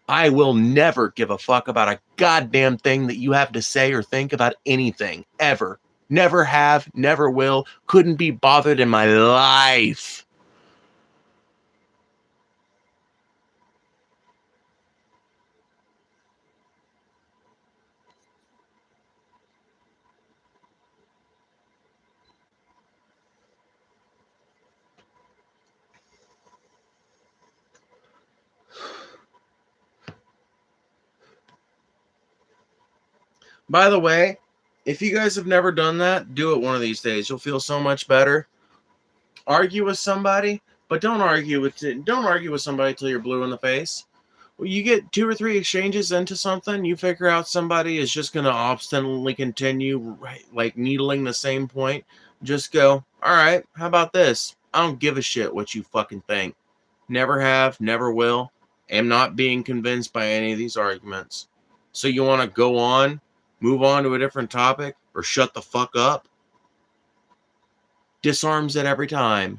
I will never give a fuck about a goddamn thing that you have to say or think about anything, ever. Never have, never will, couldn't be bothered in my life. By the way, if you guys have never done that, do it one of these days. You'll feel so much better. Argue with somebody, but don't argue with somebody till you're blue in the face. When you get 2 or 3 exchanges into something, you figure out somebody is just going to obstinately continue like needling the same point. Just go, all right, how about this? I don't give a shit what you fucking think. Never have, never will. Am not being convinced by any of these arguments. So you want to go on, move on to a different topic, or shut the fuck up? Disarms it every time.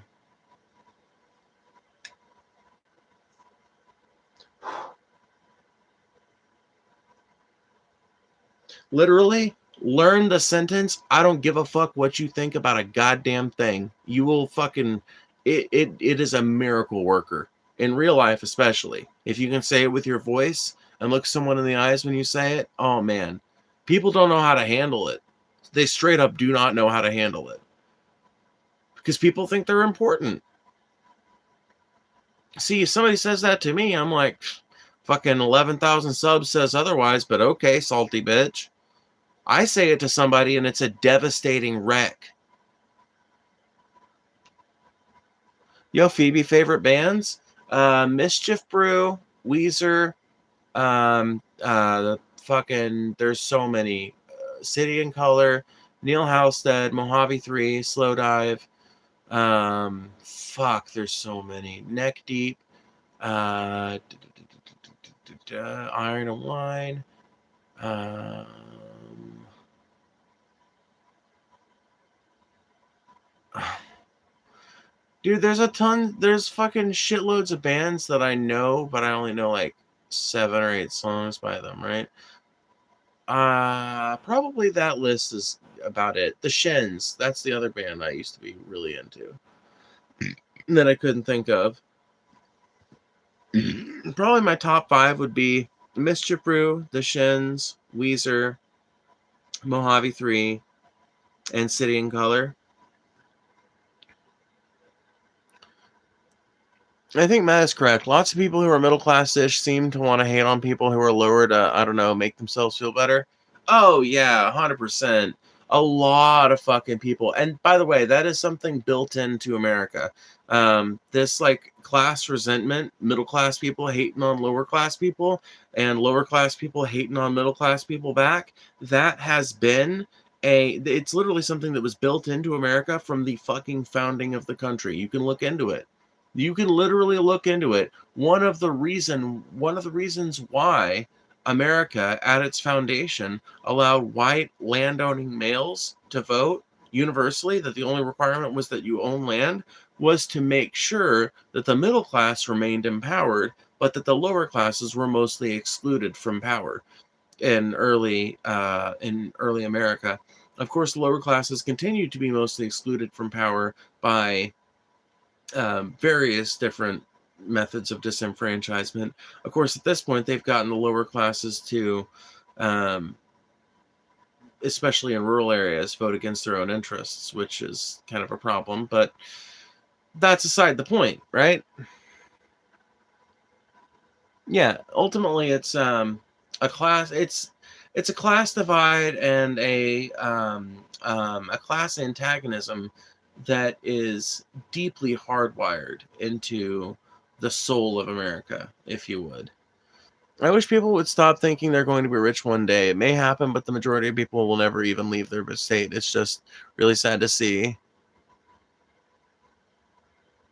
Literally, learn the sentence, I don't give a fuck what you think about a goddamn thing. You will fucking, it is a miracle worker. In real life especially. If you can say it with your voice and look someone in the eyes when you say it, oh man. People don't know how to handle it. They straight up do not know how to handle it. Because people think they're important. See, if somebody says that to me, I'm like, fucking 11,000 subs says otherwise, but okay, salty bitch. I say it to somebody and it's a devastating wreck. Yo, Phoebe, favorite bands? Mischief Brew, Weezer, fucking, there's so many. City and Color, Neil Halstead, Mojave 3, Slow Dive. Fuck, there's so many. Neck Deep, Iron and Wine. Dude, there's fucking shitloads of bands that I know, but I only know like 7 or 8 songs by them, right? Probably that list is about it. The Shens, that's the other band I used to be really into that I couldn't think of. Probably my top 5 would be Mischief Brew, The Shins, Weezer, Mojave 3, and City and Color. I think Matt is correct. Lots of people who are middle class-ish seem to want to hate on people who are lower to, I don't know, make themselves feel better. Oh, yeah, 100%. A lot of fucking people. And by the way, that is something built into America. This, like, class resentment, middle class people hating on lower class people, and lower class people hating on middle class people back, that has been it's literally something that was built into America from the fucking founding of the country. You can look into it. You can literally look into it. One of the reasons why America, at its foundation, allowed white landowning males to vote universally, that the only requirement was that you own land, was to make sure that the middle class remained empowered, but that the lower classes were mostly excluded from power in early America. Of course, the lower classes continued to be mostly excluded from power by various different methods of disenfranchisement. Of course, at this point, they've gotten the lower classes to, especially in rural areas, vote against their own interests, which is kind of a problem. But that's aside the point, right? Yeah, ultimately, it's a class. It's a class divide and a class antagonism that is deeply hardwired into the soul of America, if you would. I wish people would stop thinking they're going to be rich one day. It may happen, but the majority of people will never even leave their state. It's just really sad to see.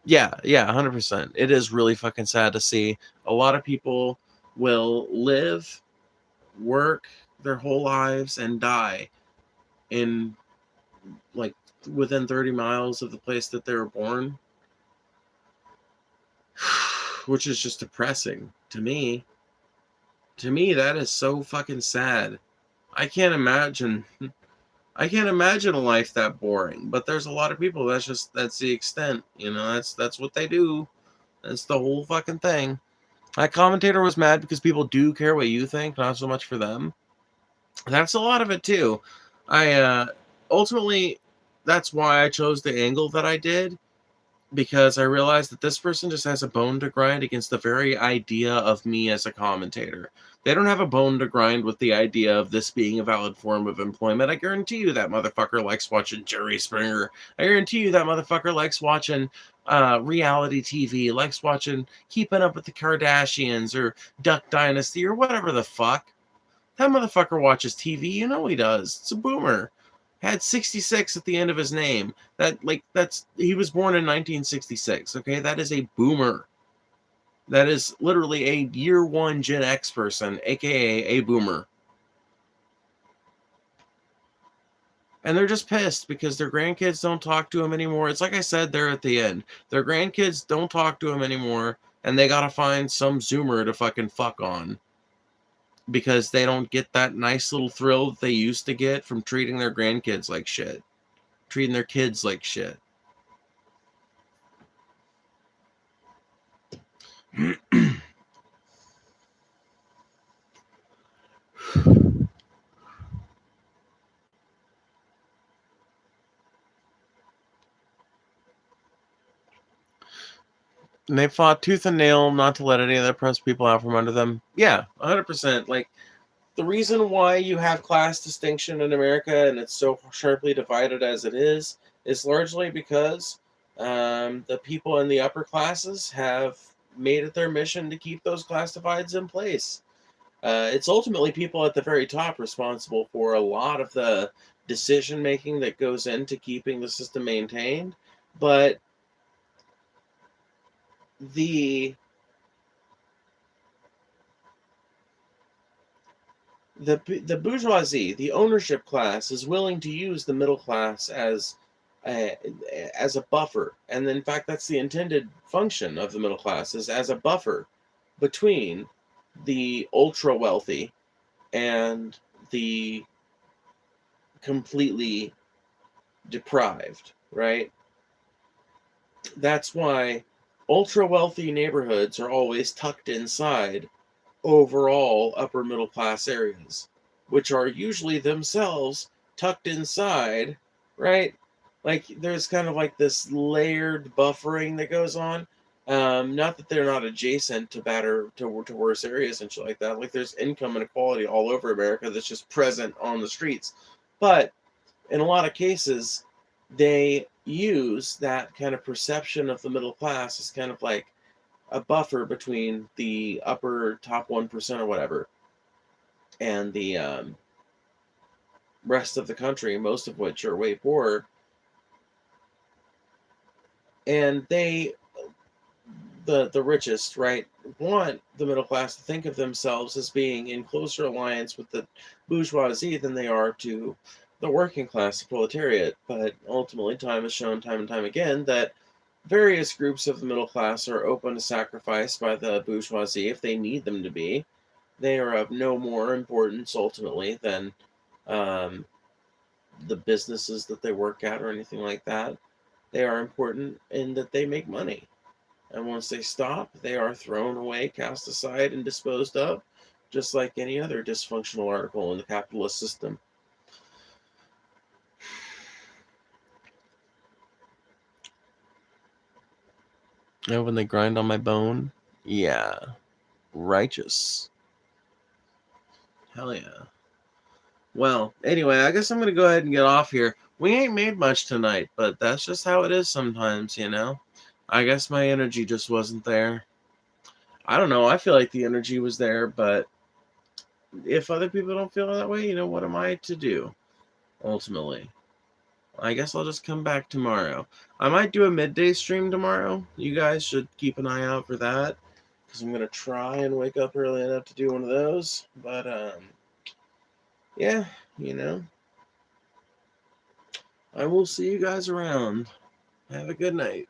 Yeah, 100%. It is really fucking sad to see. A lot of people will live, work their whole lives, and die in, like, within 30 miles of the place that they were born, which is just depressing to me. To me, that is so fucking sad. I can't imagine. I can't imagine a life that boring. But there's a lot of people. That's the extent. That's what they do. That's the whole fucking thing. That commentator was mad because people do care what you think, not so much for them. That's a lot of it too. I ultimately, that's why I chose the angle that I did, because I realized that this person just has a bone to grind against the very idea of me as a commentator. They don't have a bone to grind with the idea of this being a valid form of employment. I guarantee you that motherfucker likes watching Jerry Springer. I guarantee you that motherfucker likes watching reality TV, likes watching Keeping Up with the Kardashians or Duck Dynasty or whatever the fuck. That motherfucker watches TV. You know he does. It's a boomer. Had 66 at the end of his name. He was born in 1966. Okay, that is a boomer. That is literally a year one Gen X person, aka a boomer. And they're just pissed because their grandkids don't talk to them anymore. It's like I said there at the end. Their grandkids don't talk to them anymore, and they gotta find some Zoomer to fucking fuck on, because they don't get that nice little thrill that they used to get from treating their grandkids like shit, treating their kids like shit. And they fought tooth and nail not to let any of the oppressed people out from under them. Yeah, 100%. Like, the reason why you have class distinction in America and it's so sharply divided as it is largely because the people in the upper classes have made it their mission to keep those class divides in place. It's ultimately people at the very top responsible for a lot of the decision making that goes into keeping the system maintained, but the the bourgeoisie, the ownership class, is willing to use the middle class a, as a buffer, and in fact, that's the intended function of the middle class, is as a buffer between the ultra wealthy and the completely deprived, right? That's why ultra wealthy neighborhoods are always tucked inside overall upper middle class areas, which are usually themselves tucked inside, right? Like there's kind of like this layered buffering that goes on. Not that they're not adjacent to to worse areas and shit like that. Like there's income inequality all over America that's just present on the streets. But in a lot of cases, they use that kind of perception of the middle class as kind of like a buffer between the upper top 1% or whatever and the rest of the country, most of which are way poorer. And the richest, right, want the middle class to think of themselves as being in closer alliance with the bourgeoisie than they are to the working class, the proletariat. But ultimately, time has shown time and time again that various groups of the middle class are open to sacrifice by the bourgeoisie if they need them to be. They are of no more importance ultimately than um, the businesses that they work at or anything like that. They are important in that they make money. And once they stop, they are thrown away, cast aside, and disposed of, just like any other dysfunctional article in the capitalist system. And when they grind on my bone, yeah, righteous. Hell yeah. Well, anyway, I guess I'm going to go ahead and get off here. We ain't made much tonight, but that's just how it is sometimes, you know? I guess my energy just wasn't there. I don't know. I feel like the energy was there, but if other people don't feel that way, you know, what am I to do, ultimately? I guess I'll just come back tomorrow. I might do a midday stream tomorrow. You guys should keep an eye out for that, because I'm going to try and wake up early enough to do one of those. But, yeah, you know, I will see you guys around. Have a good night.